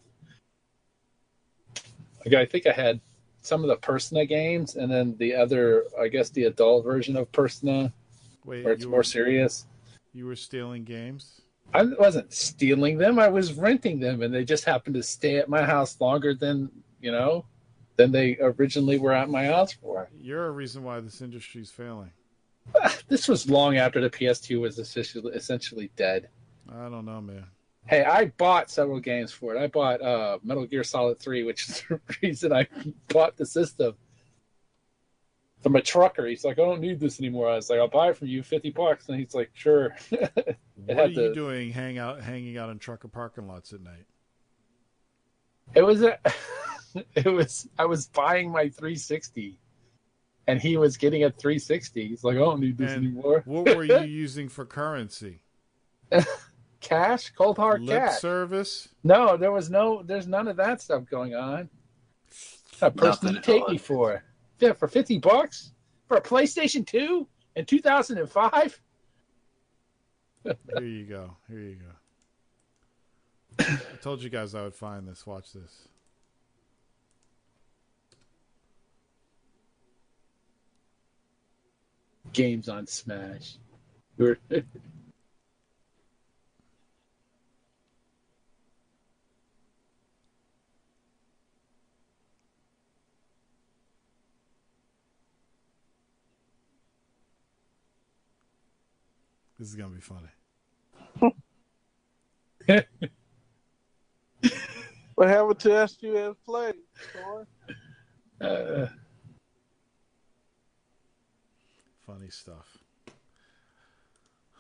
Speaker 4: I think I had some of the Persona games and then the other, I guess the adult version of Persona, where it's more serious.
Speaker 1: You were stealing games?
Speaker 4: I wasn't stealing them. I was renting them, and they just happened to stay at my house longer than than they originally were at my odds for.
Speaker 1: You're a reason why this industry's failing.
Speaker 4: This was long after the PS2 was essentially dead.
Speaker 1: I don't know, man.
Speaker 4: Hey, I bought several games for it. I bought Metal Gear Solid 3, which is the reason I bought the system. From a trucker. He's like, I don't need this anymore. I was like, I'll buy it from you, $50. And he's like, sure.
Speaker 1: What are you doing hanging out in trucker parking lots at night?
Speaker 4: I was buying my 360 and he was getting a 360. He's like, I don't need this anymore.
Speaker 1: What were you using for currency?
Speaker 4: Cash, cold hard
Speaker 1: Lip
Speaker 4: cash.
Speaker 1: service?
Speaker 4: No, there's none of that stuff going on. A person to take me for. Yeah, for $50 for a PlayStation 2 in 2005.
Speaker 1: Here you go. I told you guys I would find this. Watch this.
Speaker 4: Games on Smash.
Speaker 1: This is gonna be funny.
Speaker 6: What happened to SUN Play?
Speaker 1: Funny stuff.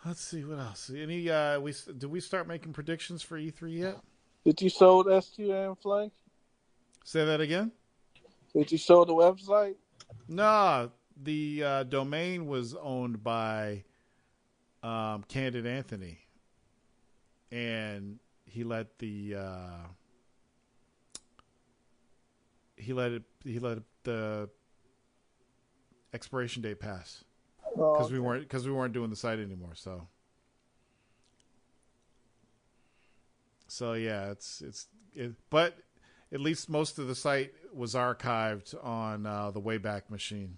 Speaker 1: Let's see what else. Any did we start making predictions for E3 yet?
Speaker 6: Did you sold SUN Play?
Speaker 1: Say that again?
Speaker 6: Did you sold the website?
Speaker 1: Nah, the domain was owned by Candid Anthony, and he let the the expiration date pass because we weren't doing the site anymore. So yeah, but at least most of the site was archived on the Wayback Machine.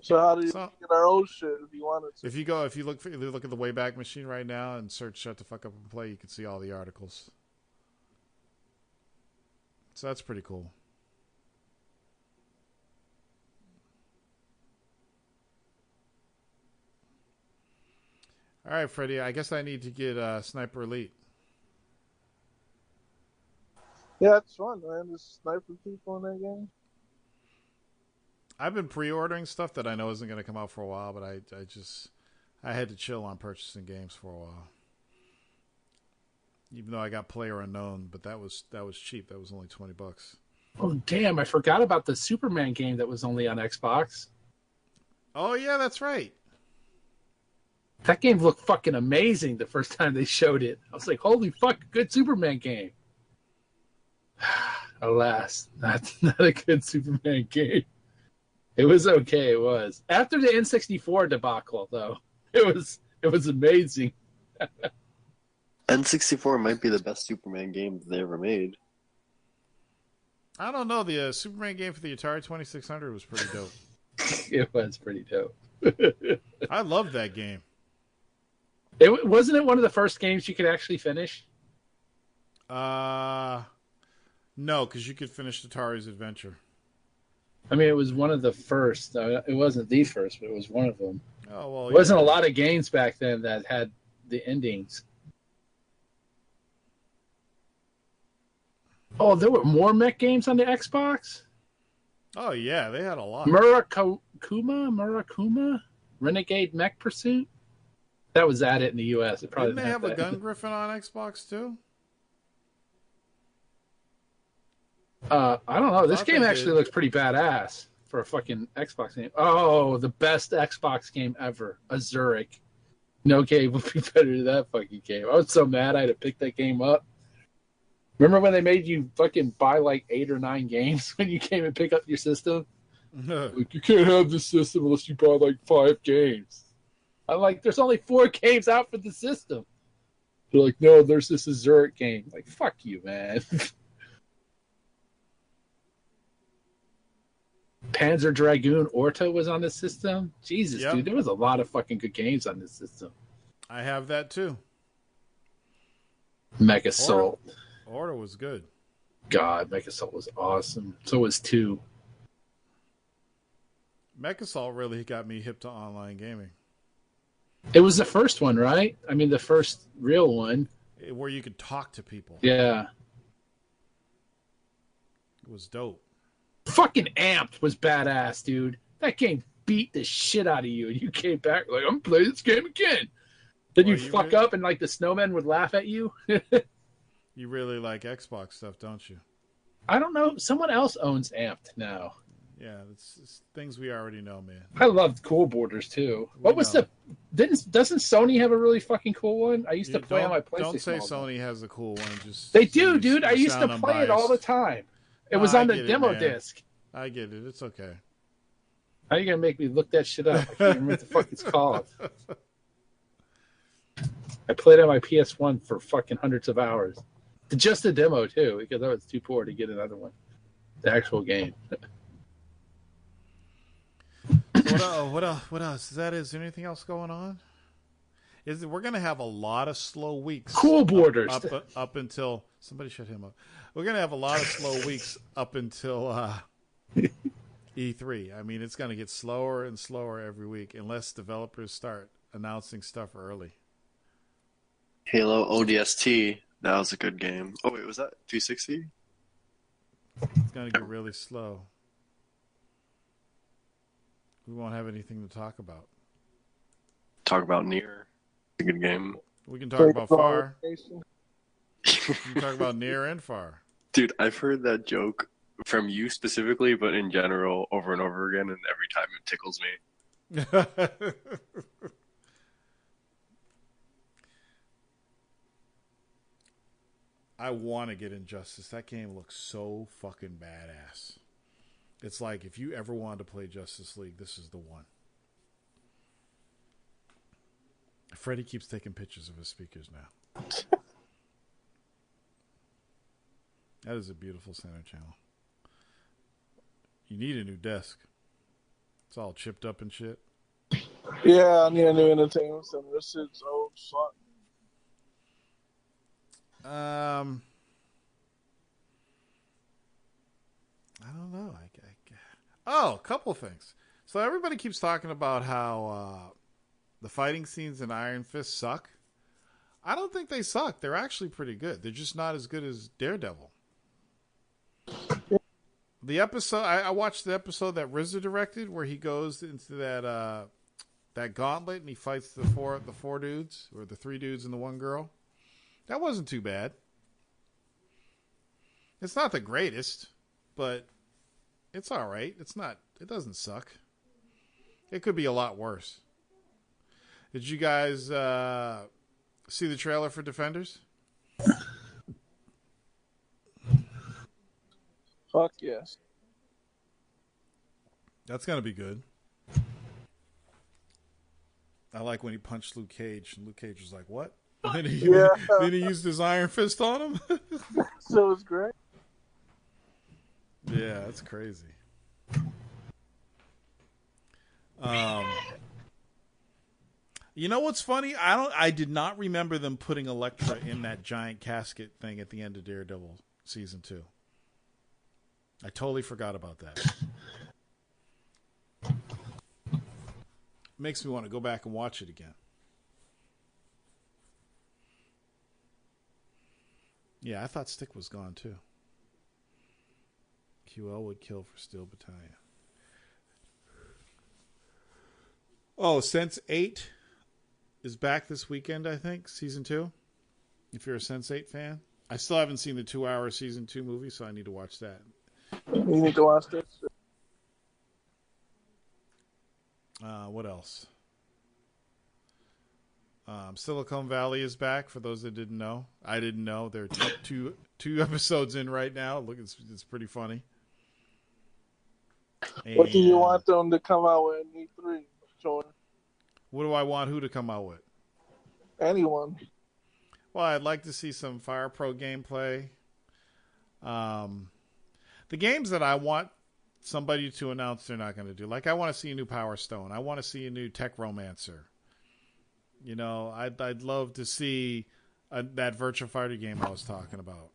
Speaker 6: So how do you get our old shit if you wanted to?
Speaker 1: If you look at the Wayback Machine right now and search "Shut the Fuck Up and Play," you can see all the articles. So that's pretty cool. All right, Freddie. I guess I need to get Sniper Elite.
Speaker 6: Yeah, it's fun, man. Just sniper people in that game.
Speaker 1: I've been pre-ordering stuff that I know isn't going to come out for a while, but I had to chill on purchasing games for a while. Even though I got PlayerUnknown, but that was cheap. That was only $20.
Speaker 4: Oh damn! I forgot about the Superman game that was only on Xbox.
Speaker 1: Oh yeah, that's right.
Speaker 4: That game looked fucking amazing the first time they showed it. I was like, holy fuck, good Superman game. Alas, not a good Superman game. It was okay, it was. After the N64 debacle, though, it was amazing.
Speaker 7: N64 might be the best Superman game they ever made.
Speaker 1: I don't know. The Superman game for the Atari 2600 was pretty dope.
Speaker 4: It was pretty dope.
Speaker 1: I loved that game.
Speaker 4: Wasn't it one of the first games you could actually finish?
Speaker 1: No, because you could finish Atari's Adventure.
Speaker 4: I mean, it was one of the first. It wasn't the first, but it was one of them.
Speaker 1: Oh well,
Speaker 4: there wasn't a lot of games back then that had the endings. Oh, there were more mech games on the Xbox?
Speaker 1: Oh yeah, they had a lot.
Speaker 4: Murakuma, Renegade Mech Pursuit. That was at it in the U.S. It probably
Speaker 1: didn't they have a Gun Griffin on Xbox too?
Speaker 4: I don't know. This game actually looks pretty badass for a fucking Xbox game. Oh, the best Xbox game ever. Azuric. No game would be better than that fucking game. I was so mad I had to pick that game up. Remember when they made you fucking buy like 8 or 9 games when you came and pick up your system? Like, you can't have this system unless you buy like 5 games. I'm like, there's only 4 games out for the system. They're like, no, there's this Azuric game. Like, fuck you, man. Panzer Dragoon Orta was on the system. Jesus, dude, there was a lot of fucking good games on this system.
Speaker 1: I have that too.
Speaker 4: Mega Soul.
Speaker 1: Orta was good.
Speaker 4: God, Mech Assault was awesome. So was 2.
Speaker 1: Mech Assault really got me hip to online gaming.
Speaker 4: It was the first one, right? I mean, the first real one.
Speaker 1: Where you could talk to people.
Speaker 4: Yeah.
Speaker 1: It was dope.
Speaker 4: Fucking Amped was badass, dude. That game beat the shit out of you, and you came back like, I'm playing this game again. Then you fuck up, and like the snowmen would laugh at you.
Speaker 1: You really like Xbox stuff, don't you?
Speaker 4: I don't know. Someone else owns Amped now.
Speaker 1: Yeah, it's things we already know, man.
Speaker 4: I loved Cool Borders too. What was the? Doesn't Sony have a really fucking cool one? I used to play on my PlayStation.
Speaker 1: Don't say Sony has a cool one. Just
Speaker 4: they do, dude. I used to play it all the time. It was on the demo disc.
Speaker 1: I get it. It's okay.
Speaker 4: How are you gonna make me look that shit up? I can't remember what the fuck it's called. I played on my PS1 for fucking hundreds of hours. Just a demo too, because I was too poor to get another one. The actual game.
Speaker 1: What else? Is there anything else going on? We're gonna have a lot of slow weeks.
Speaker 4: Cool Borders
Speaker 1: up until somebody shut him up. We're gonna have a lot of slow weeks up until E3. I mean, it's gonna get slower and slower every week unless developers start announcing stuff early.
Speaker 7: Halo ODST, that was a good game. Oh wait, was that 360?
Speaker 1: It's gonna get really slow. We won't have anything to talk about.
Speaker 7: Talk about Nier. It's a good game.
Speaker 1: We can talk about Far. We can talk about Nier and Far.
Speaker 7: Dude, I've heard that joke from you specifically, but in general, over and over again, and every time it tickles me.
Speaker 1: I want to get Injustice. That game looks so fucking badass. It's like if you ever wanted to play Justice League, this is the one. Freddie keeps taking pictures of his speakers now. That is a beautiful center channel. You need a new desk. It's all chipped up and shit.
Speaker 6: Yeah, I need a new entertainment center. This shit's old fuck.
Speaker 1: I don't know. A couple things. So everybody keeps talking about how the fighting scenes in Iron Fist suck. I don't think they suck. They're actually pretty good. They're just not as good as Daredevil. The episode I watched the episode that RZA directed where he goes into that gauntlet and he fights the four dudes or the 3 dudes and the 1 girl. That wasn't too bad. It's not the greatest, but it's all right. It doesn't suck. It could be a lot worse. Did you guys see the trailer for Defenders?
Speaker 6: Fuck yes.
Speaker 1: That's going to be good. I like when he punched Luke Cage, and Luke Cage was like, what? And then he used his Iron Fist on him?
Speaker 6: So it's great.
Speaker 1: Yeah, that's crazy. You know what's funny? I did not remember them putting Elektra in that giant casket thing at the end of Daredevil season 2. I totally forgot about that. Makes me want to go back and watch it again. Yeah, I thought Stick was gone too. QL would kill for Steel Battalion. Oh, Sense 8 is back this weekend, I think, season 2. If you're a Sense 8 fan. I still haven't seen the 2-hour season 2 movie, so I need to watch that.
Speaker 6: You need to watch this.
Speaker 1: What else? Silicon Valley is back. For those that didn't know, I didn't know. They're two episodes in right now. Look, it's pretty funny.
Speaker 6: What do you want them to come out with in E3? Jordan?
Speaker 1: What do I want who to come out with?
Speaker 6: Anyone.
Speaker 1: Well, I'd like to see some Fire Pro gameplay. The games that I want somebody to announce they're not going to do. Like, I want to see a new Power Stone. I want to see a new Tech Romancer. You know, I'd love to see that Virtua Fighter game I was talking about.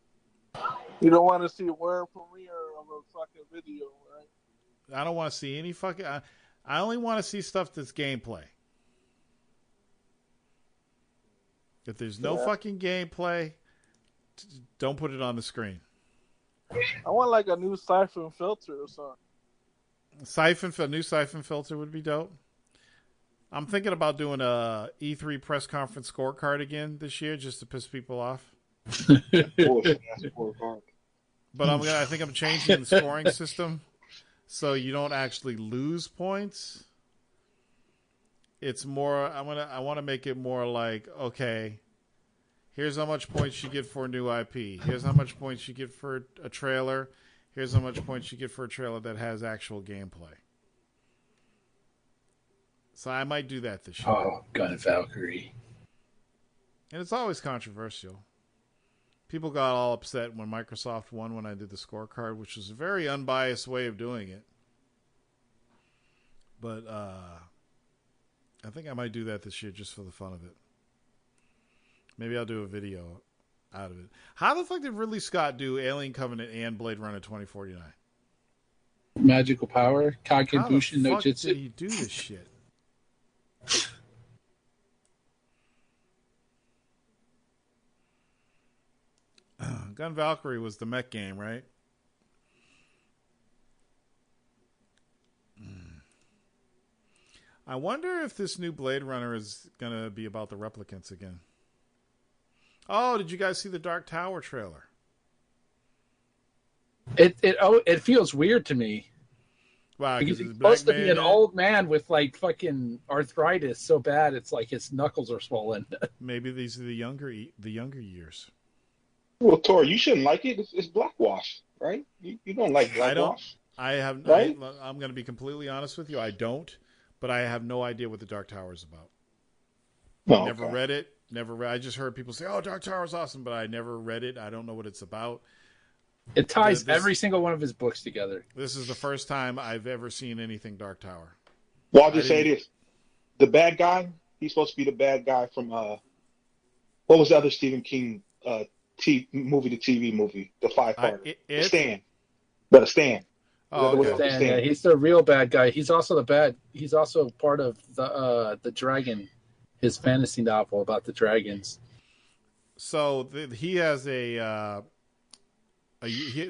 Speaker 6: You don't want to see a world premiere of a fucking video, right?
Speaker 1: I don't want to see any fucking. I only want to see stuff that's gameplay. If there's no fucking gameplay, don't put it on the screen.
Speaker 6: I want like a new siphon filter or something.
Speaker 1: A new siphon filter would be dope. I'm thinking about doing a E3 press conference scorecard again this year, just to piss people off. But I think I'm changing the scoring system so you don't actually lose points. It's more. I want to make it more like, okay, here's how much points you get for a new IP. Here's how much points you get for a trailer. Here's how much points you get for a trailer that has actual gameplay. So I might do that this year.
Speaker 4: Oh, Gun Valkyrie.
Speaker 1: And it's always controversial. People got all upset when Microsoft won when I did the scorecard, which was a very unbiased way of doing it. But I think I might do that this year just for the fun of it. Maybe I'll do a video out of it. How the fuck did Ridley Scott do Alien Covenant and Blade Runner 2049?
Speaker 4: Magical power, Kagen Bushin no
Speaker 1: How the fuck
Speaker 4: Jutsu.
Speaker 1: did he do this shit? Gun Valkyrie was the mech game, right? I wonder if this new Blade Runner is going to be about the replicants again. Oh, did you guys see the Dark Tower trailer?
Speaker 4: It feels weird to me.
Speaker 1: Wow,
Speaker 4: because he's supposed to be an old man with like fucking arthritis so bad it's like his knuckles are swollen.
Speaker 1: Maybe these are the younger years.
Speaker 2: Well, Tor, you shouldn't like it. It's blackwash, right? You don't like blackwash.
Speaker 1: I'm going to be completely honest with you. I don't, but I have no idea what the Dark Tower is about.
Speaker 2: Oh,
Speaker 1: never read it. I just heard people say, "Oh, Dark Tower is awesome," but I never read it. I don't know what it's about.
Speaker 4: It ties every single one of his books together.
Speaker 1: This is the first time I've ever seen anything Dark Tower.
Speaker 2: Well, I'll just say this: the bad guy. He's supposed to be the bad guy from what was the other Stephen King TV movie, the 5-parter, Stan. But Stan.
Speaker 1: Oh, okay.
Speaker 4: Stan, yeah, he's the real bad guy. He's also He's also part of the Dragon, his fantasy novel about the dragons.
Speaker 1: So he has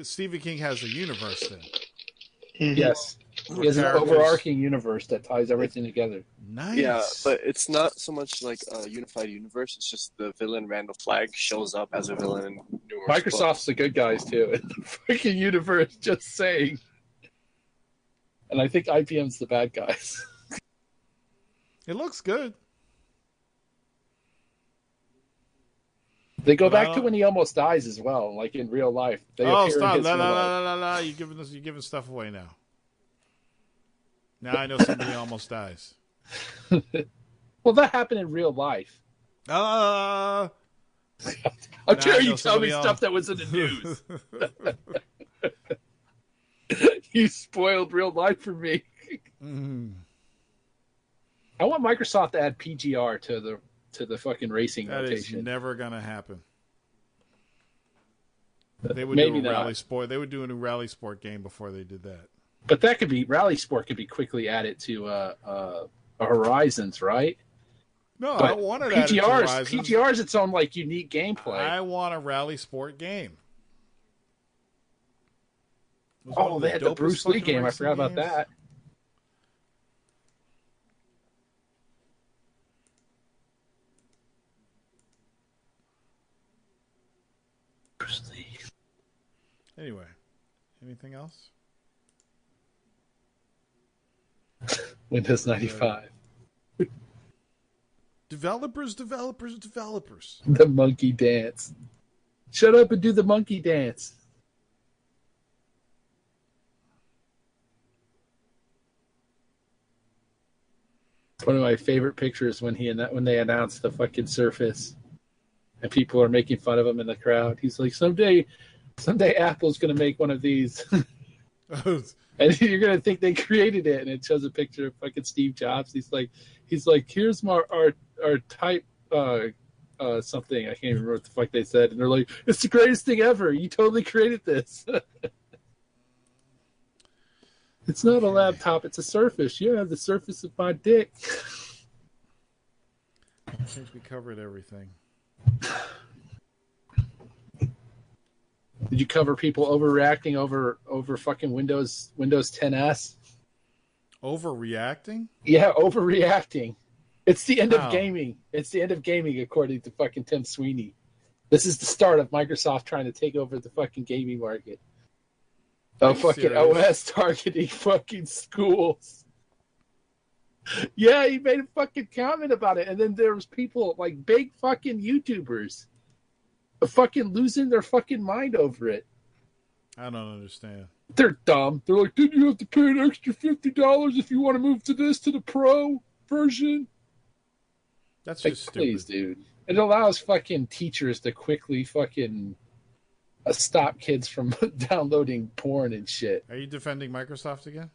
Speaker 1: Stephen King has a universe then.
Speaker 2: Mm-hmm.
Speaker 4: Yes. He has an overarching universe that ties everything together.
Speaker 7: Nice. Yeah, but it's not so much like a unified universe. It's just the villain Randall Flagg shows up as a villain in numerous
Speaker 4: Microsoft's
Speaker 7: books.
Speaker 4: the good guys too in the freaking universe. Just saying. And I think IBM's the bad guys.
Speaker 1: It looks good.
Speaker 4: They go back to when he almost dies as well, like in real life.
Speaker 1: Stop! No! You're giving stuff away now. Now I know somebody almost dies.
Speaker 4: Well, that happened in real life.
Speaker 1: How
Speaker 4: dare you tell me stuff that was in the news? You spoiled real life for me.
Speaker 1: Mm.
Speaker 4: I want Microsoft to add PGR to the fucking racing
Speaker 1: that
Speaker 4: rotation.
Speaker 1: Is never gonna happen. They would
Speaker 4: Maybe
Speaker 1: do a
Speaker 4: not.
Speaker 1: rally sport. They would do a new rally sport game before they did that.
Speaker 4: But that could be Rally Sport could be quickly added to Horizons, right?
Speaker 1: No,
Speaker 4: but
Speaker 1: I want it added to Horizons.
Speaker 4: PGR is its own like unique gameplay.
Speaker 1: I want a rally sport game.
Speaker 4: Oh, they had the Bruce Lee game. I forgot about that. Bruce Lee.
Speaker 1: Anyway, anything else?
Speaker 4: Windows 95.
Speaker 1: Developers.
Speaker 4: The monkey dance. Shut up and do the monkey dance. It's one of my favorite pictures when they announced the fucking Surface, and people are making fun of him in the crowd. He's like, someday Apple's gonna make one of these. And you're gonna think they created it, and it shows a picture of fucking Steve Jobs. He's like, here's our type something. I can't even remember what the fuck they said. And they're like, it's the greatest thing ever. You totally created this. It's not a laptop. It's a Surface. Yeah, the surface of my dick.
Speaker 1: I think we covered everything.
Speaker 4: Did you cover people overreacting over fucking Windows 10s?
Speaker 1: Overreacting?
Speaker 4: Yeah, overreacting. It's the end of gaming. It's the end of gaming, according to fucking Tim Sweeney. This is the start of Microsoft trying to take over the fucking gaming market. Oh, fucking serious? OS targeting fucking schools. Yeah, he made a fucking comment about it. And then there was people, like big fucking YouTubers, fucking losing their fucking mind over it.
Speaker 1: I don't understand.
Speaker 4: They're dumb. They're like, did you have to pay an extra $50 if you want to move to the pro version?
Speaker 1: That's just stupid.
Speaker 4: Please, dude. It allows fucking teachers to quickly fucking stop kids from downloading porn and shit.
Speaker 1: Are you defending Microsoft again?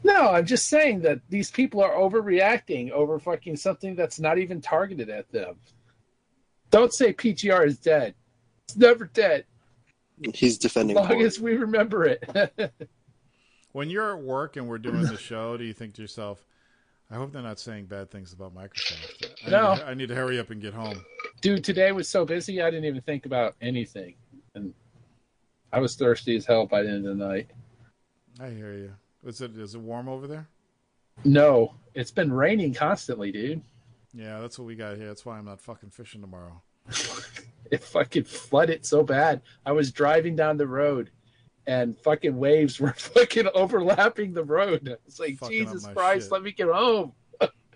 Speaker 4: No, I'm just saying that these people are overreacting over fucking something that's not even targeted at them. Don't say PGR is dead. It's never dead.
Speaker 7: He's defending
Speaker 4: as long as we remember it.
Speaker 1: When you're at work and we're doing the show, do you think to yourself, I hope they're not saying bad things about Microsoft. I need to hurry up and get home.
Speaker 4: Dude, today was so busy, I didn't even think about anything. And I was thirsty as hell by the end of the night.
Speaker 1: I hear you. Is it warm over there?
Speaker 4: No, it's been raining constantly, dude.
Speaker 1: Yeah, that's what we got here. That's why I'm not fucking fishing tomorrow.
Speaker 4: It fucking flooded so bad. I was driving down the road and fucking waves were fucking overlapping the road. It's like, fucking Jesus Christ, let me get home.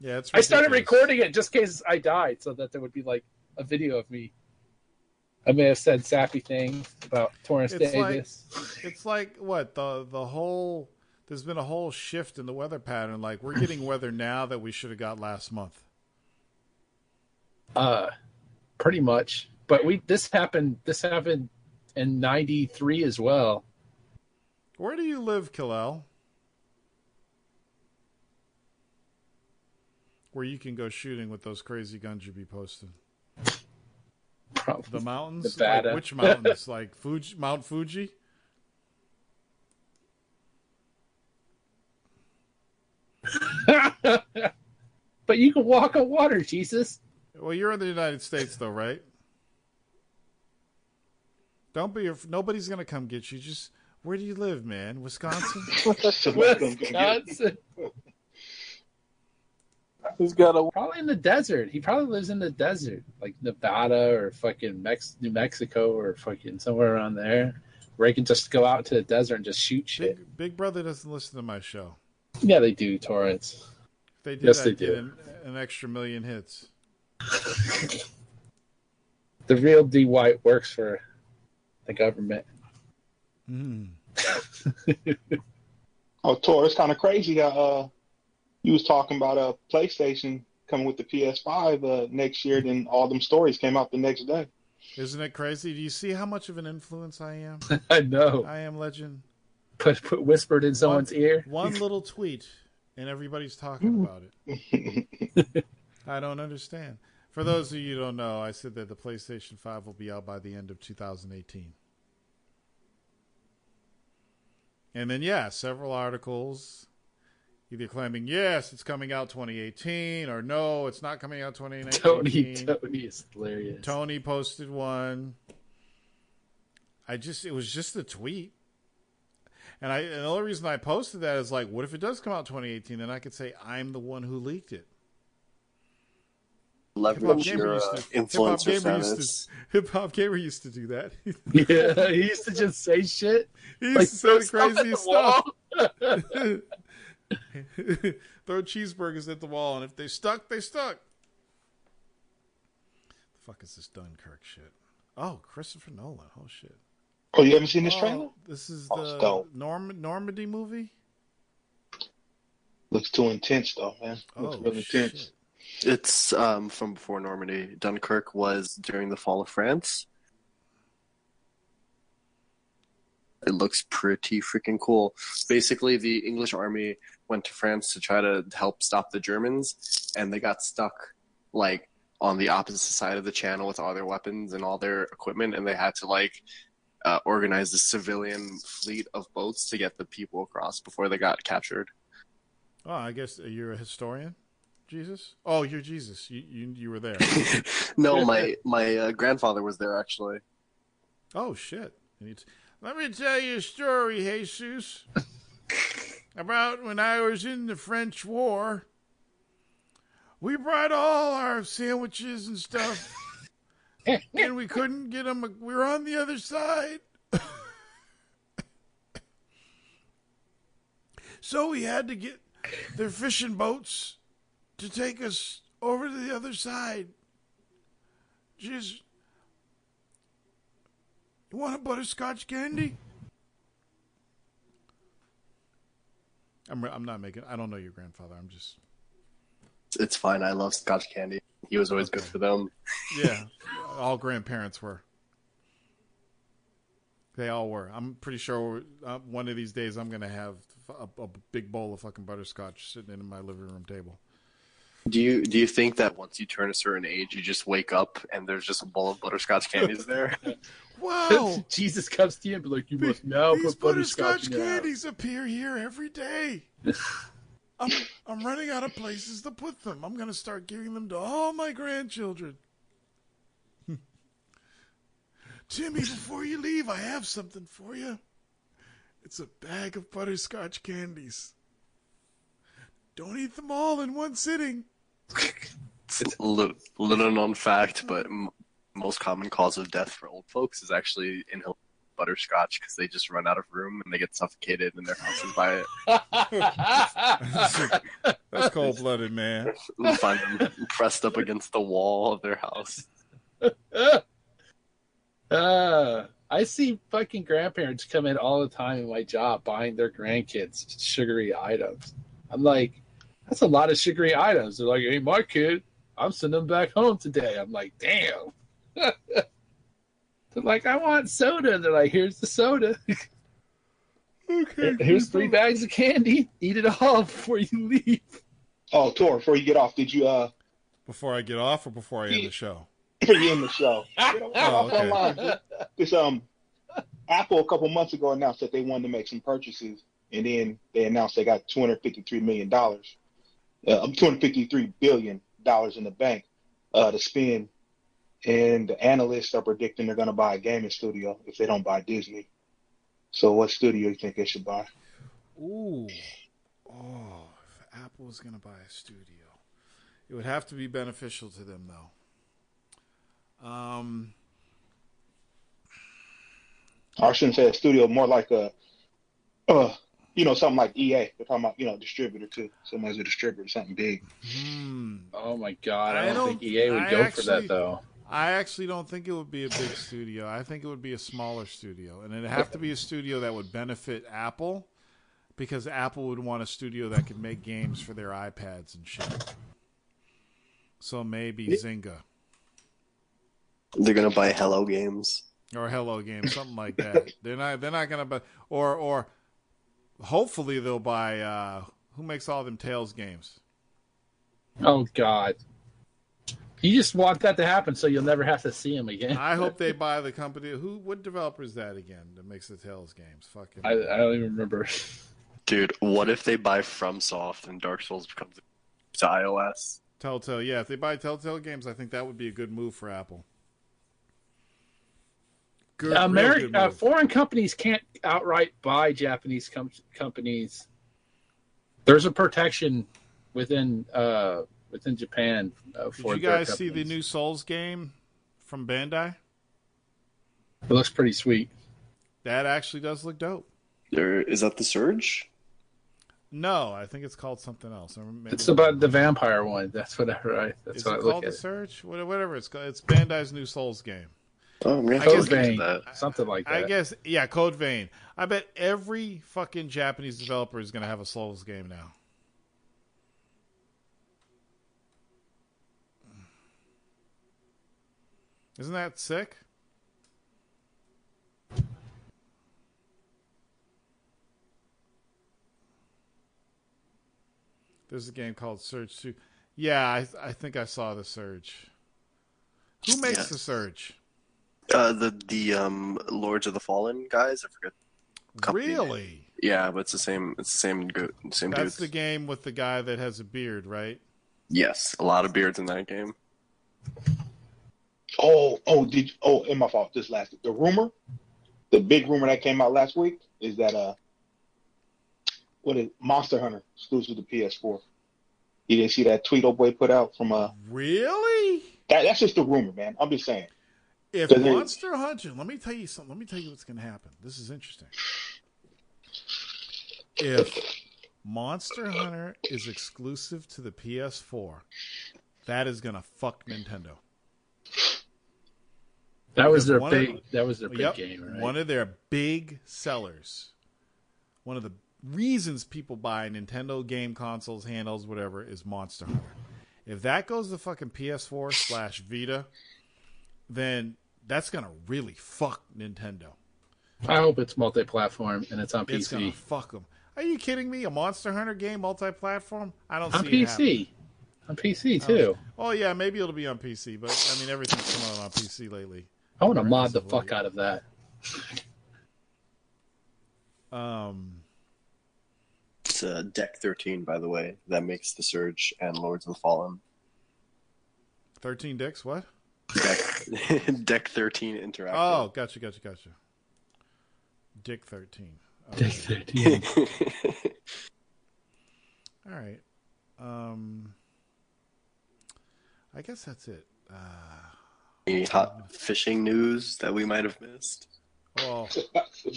Speaker 1: Yeah, it's ridiculous.
Speaker 4: I started recording it just in case I died so that there would be like a video of me. I may have said sappy things about Torrance Davis.
Speaker 1: It's like what the whole. There's been a whole shift in the weather pattern. Like we're getting weather now that we should have got last month.
Speaker 4: Pretty much. But this happened in '93 as well.
Speaker 1: Where do you live, Killel? Where you can go shooting with those crazy guns you be posting.
Speaker 4: Probably
Speaker 1: the mountains?
Speaker 4: Nevada.
Speaker 1: Like, which mountains? Like Mount Fuji?
Speaker 4: But you can walk on water, Jesus.
Speaker 1: Well, you're in the United States, though, right? Nobody's gonna come get you. Just where do you live, man? Wisconsin.
Speaker 4: Wisconsin.
Speaker 6: He's got
Speaker 4: probably in the desert. He probably lives in the desert, like Nevada or fucking New Mexico or fucking somewhere around there, where he can just go out to the desert and just shoot shit.
Speaker 1: Big Brother doesn't listen to my show.
Speaker 4: Yeah, they do, Torrance.
Speaker 1: If they did, they do. An extra million hits.
Speaker 4: The real D. White works for the government.
Speaker 1: Mm.
Speaker 2: Oh, Tor, it's kind of crazy how you was talking about PlayStation coming with the PS5 next year, then all them stories came out the next day.
Speaker 1: Isn't it crazy? Do you see how much of an influence I am?
Speaker 4: I know.
Speaker 1: I am legend.
Speaker 4: Put whispered in someone's ear.
Speaker 1: One little tweet, and everybody's talking about it. I don't understand. For those of you who don't know, I said that the PlayStation 5 will be out by the end of 2018. And then, several articles either claiming, yes, it's coming out 2018, or no, it's not coming out 2018.
Speaker 4: Tony is hilarious.
Speaker 1: Tony posted one. It was just a tweet. And the only reason I posted that is like, what if it does come out 2018? Then I could say I'm the one who leaked it.
Speaker 7: Leverage your influencer status.
Speaker 1: Hip Hop Gamer used to do that.
Speaker 4: Yeah, he used to just say shit.
Speaker 1: He used to say the craziest stuff. Throw cheeseburgers at the wall, and if they stuck, they stuck. The fuck is this Dunkirk shit? Oh, Christopher Nolan. Oh, shit.
Speaker 2: Oh, you haven't seen this trailer?
Speaker 1: This is the Normandy movie?
Speaker 2: Looks too intense, though, man. Looks really intense.
Speaker 1: Shit.
Speaker 7: It's from before Normandy. Dunkirk was during the fall of France. It looks pretty freaking cool. Basically, the English army went to France to try to help stop the Germans, and they got stuck like on the opposite side of the channel with all their weapons and all their equipment, and they had to like organize the civilian fleet of boats to get the people across before they got captured.
Speaker 1: Oh, I guess you're a historian, Jesus. Oh, you're Jesus. You were there.
Speaker 7: No, my grandfather was there actually.
Speaker 1: Oh shit! Let me tell you a story, Jesus, about when I was in the French War. We brought all our sandwiches and stuff, and we couldn't get them. We were on the other side. So we had to get their fishing boats to take us over to the other side. Just, you want a butterscotch candy? I'm not making. I don't know your grandfather. I'm just.
Speaker 7: It's fine. I love Scotch candy. He was always good for them.
Speaker 1: Yeah, all grandparents were. They all were. I'm pretty sure one of these days I'm going to have a big bowl of fucking butterscotch sitting in my living room table.
Speaker 7: Do you think that once you turn a certain age, you just wake up and there's just a bowl of butterscotch candies there?
Speaker 1: Wow!
Speaker 4: Jesus comes to you and be like, you must now
Speaker 1: These
Speaker 4: put butterscotch
Speaker 1: candies appear here every day. I'm running out of places to put them. I'm going to start giving them to all my grandchildren. Timmy, before you leave, I have something for you. It's a bag of butterscotch candies. Don't eat them all in one sitting.
Speaker 7: It's a little known fact, but most common cause of death for old folks is actually inhaled butterscotch because they just run out of room and they get suffocated in their houses by
Speaker 1: it. That's cold-blooded, man.
Speaker 7: You'll find them pressed up against the wall of their house.
Speaker 4: I see fucking grandparents come in all the time in my job buying their grandkids sugary items. I'm like, that's a lot of sugary items. They're like, hey, my kid, I'm sending them back home today. I'm like, damn. They're like, I want soda. They're like, here's the soda. Okay, here's 3 bags of candy. Eat it all before you leave.
Speaker 2: Oh, Tor, before you get off, did you
Speaker 1: Before I get off or before I end the show?
Speaker 2: Before you end the show. Okay. This Apple a couple months ago announced that they wanted to make some purchases, and then they announced they got $253 million, $253 billion in the bank to spend. And the analysts are predicting they're going to buy a gaming studio if they don't buy Disney. So what studio do you think they should buy?
Speaker 1: Ooh. Oh, if Apple was going to buy a studio, it would have to be beneficial to them, though.
Speaker 2: I shouldn't say a studio, more like a, something like EA. They're talking about, distributor too. Somebody's a distributor, something big.
Speaker 4: Oh my God. I don't think EA would go for that, though.
Speaker 1: I actually don't think it would be a big studio. I think it would be a smaller studio. And it'd have to be a studio that would benefit Apple, because Apple would want a studio that could make games for their iPads and shit. So maybe Zynga.
Speaker 7: They're going to buy Hello Games.
Speaker 1: Or Hello Games, something like that. They're not going to buy, or hopefully they'll buy, who makes all them Tales games?
Speaker 4: Oh, God. You just want that to happen so you'll never have to see him again.
Speaker 1: I hope they buy the company. What developer is that again that makes the Tales games? Fucking.
Speaker 4: I don't even remember.
Speaker 7: Dude, what if they buy FromSoft and Dark Souls becomes to iOS?
Speaker 1: Telltale, yeah. If they buy Telltale games, I think that would be a good move for Apple.
Speaker 4: Good foreign companies can't outright buy Japanese companies. There's a protection within Japan for.
Speaker 1: Did you guys see the new Souls game from Bandai?
Speaker 4: It looks pretty sweet.
Speaker 1: That actually does look dope.
Speaker 7: Is that the Surge?
Speaker 1: No, I think it's called something else.
Speaker 4: It's about the vampire one. That's what I heard. That's
Speaker 1: Is
Speaker 4: what
Speaker 1: it
Speaker 4: I look
Speaker 1: called
Speaker 4: at.
Speaker 1: The Surge? Whatever it's called. It's Bandai's new Souls game.
Speaker 7: Oh, man.
Speaker 4: Code Vein. Something like that.
Speaker 1: I guess, yeah, Code Vein. I bet every fucking Japanese developer is going to have a Souls game now. Isn't that sick? There's a game called Surge 2. Yeah, I think I saw the Surge. Who makes the Surge?
Speaker 7: The Lords of the Fallen guys. I forget.
Speaker 1: Really?
Speaker 7: Yeah, but it's the same. It's the same. Same
Speaker 1: That's
Speaker 7: dudes.
Speaker 1: the game with the guy that has a beard, right?
Speaker 7: Yes, a lot of beards in that game.
Speaker 2: And my fault. This last the big rumor that came out last week is that what is Monster Hunter exclusive to PS4? You didn't see that tweet old boy put out from
Speaker 1: Really?
Speaker 2: That's just a rumor, man. I'm just saying.
Speaker 1: If Monster Hunter, let me tell you something. Let me tell you what's going to happen. This is interesting. If Monster Hunter is exclusive to the PS4, that is going to fuck Nintendo.
Speaker 4: That was their big game, right?
Speaker 1: One of their big sellers. One of the reasons people buy Nintendo game consoles, handhelds, whatever, is Monster Hunter. If that goes to fucking PS4/Vita, then that's gonna really fuck Nintendo.
Speaker 4: I hope it's multi-platform and it's on PC.
Speaker 1: It's gonna fuck them. Are you kidding me? A Monster Hunter game multi-platform? I don't
Speaker 4: on
Speaker 1: see it
Speaker 4: PC. On PC too.
Speaker 1: Oh yeah, maybe it'll be on PC, but I mean everything's coming out on PC lately.
Speaker 4: I want to mod the fuck out of that.
Speaker 7: It's Deck 13, by the way, that makes the Surge and Lords of the Fallen.
Speaker 1: 13 dicks? What?
Speaker 7: Deck 13 Interactive.
Speaker 1: Oh, gotcha. Dick 13. Okay.
Speaker 4: Dick 13.
Speaker 1: All right. I guess that's it.
Speaker 7: Any hot fishing news that we might have missed?
Speaker 1: Well,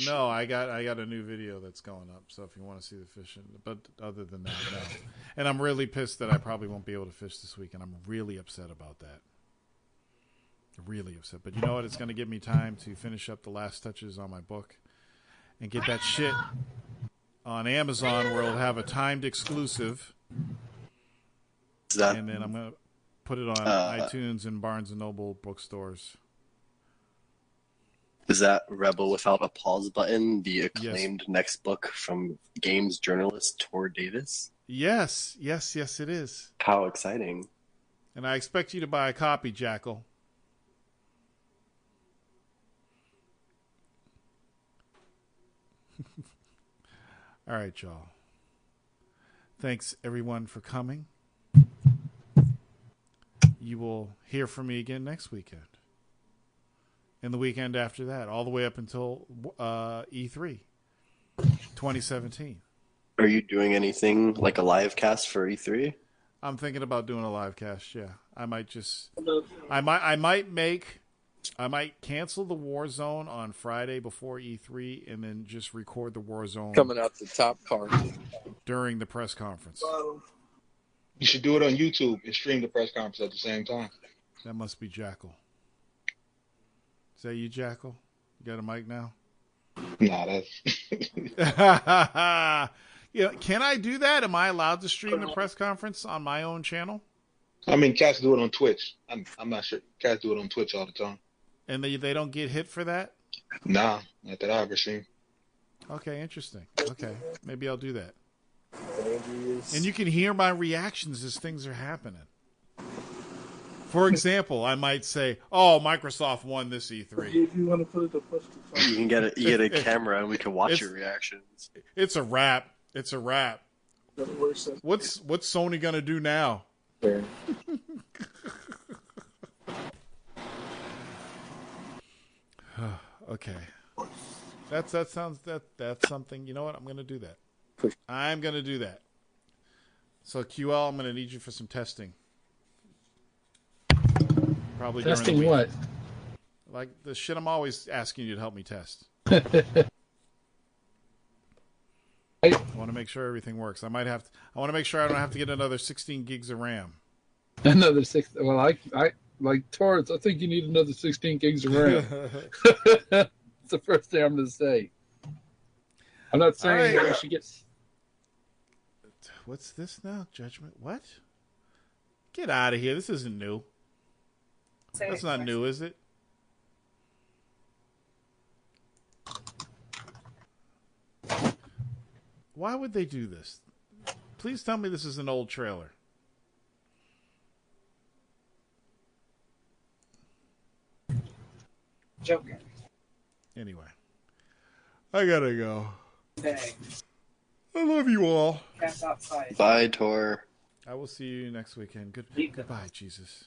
Speaker 1: no, I got a new video that's going up. So if you want to see the fishing, but other than that, no. And I'm really pissed that I probably won't be able to fish this week, and I'm really upset about that. Really upset. But you know what? It's going to give me time to finish up the last touches on my book and get that shit on Amazon, where it'll have a timed exclusive. And then I'm going to put it on iTunes and Barnes & Noble bookstores.
Speaker 7: Is that Rebel Without a Pause Button, the acclaimed next book from games journalist Tor Davis?
Speaker 1: Yes, it is.
Speaker 7: How exciting.
Speaker 1: And I expect you to buy a copy, Jackal. All right, y'all. Thanks, everyone, for coming. You will hear from me again next weekend. And the weekend after that, all the way up until E3 2017.
Speaker 7: Are you doing anything like a live cast for E3?
Speaker 1: I'm thinking about doing a live cast, yeah. I might cancel the Warzone on Friday before E3 and then just record the Warzone
Speaker 6: Coming out the top card
Speaker 1: during the press conference.
Speaker 2: You should do it on YouTube and stream the press conference at the same time.
Speaker 1: That must be Jackal. Is that you, Jackal? You got a mic now?
Speaker 2: Nah, that's...
Speaker 1: Yeah, can I do that? Am I allowed to stream the press conference on my own channel?
Speaker 2: I mean, cats do it on Twitch. I'm not sure. Cats do it on Twitch all the time.
Speaker 1: And they don't get hit for that?
Speaker 2: Nah, not that I've ever seen.
Speaker 1: Okay, interesting. Okay, maybe I'll do that. And you can hear my reactions as things are happening. For example, I might say, "Oh, Microsoft won this E3."
Speaker 6: If you want to put it to push the phone.
Speaker 7: You get a camera and we can watch your reactions.
Speaker 1: It's a wrap. It's a wrap. What's Sony gonna do now? Okay. That's something. You know what? I'm gonna do that. I'm gonna do that. So QL, I'm gonna need you for some testing. Probably
Speaker 4: testing
Speaker 1: during the week.
Speaker 4: what?
Speaker 1: Like the shit I'm always asking you to help me test.
Speaker 4: I
Speaker 1: want to make sure everything works. I want to make sure I don't have to get another 16 gigs of RAM.
Speaker 4: Another 6. Well, I like Taurus. I think you need another 16 gigs of RAM. That's the first thing I'm going to say. I'm not saying that you should get.
Speaker 1: What's this now? Judgment? What? Get out of here. This isn't new. That's not new, is it? Why would they do this? Please tell me this is an old trailer.
Speaker 8: Joking.
Speaker 1: Anyway, I gotta go.
Speaker 8: Dang.
Speaker 1: I love you all.
Speaker 8: Cat's outside.
Speaker 7: Bye, Tor.
Speaker 1: I will see you next weekend. Goodbye, Jesus.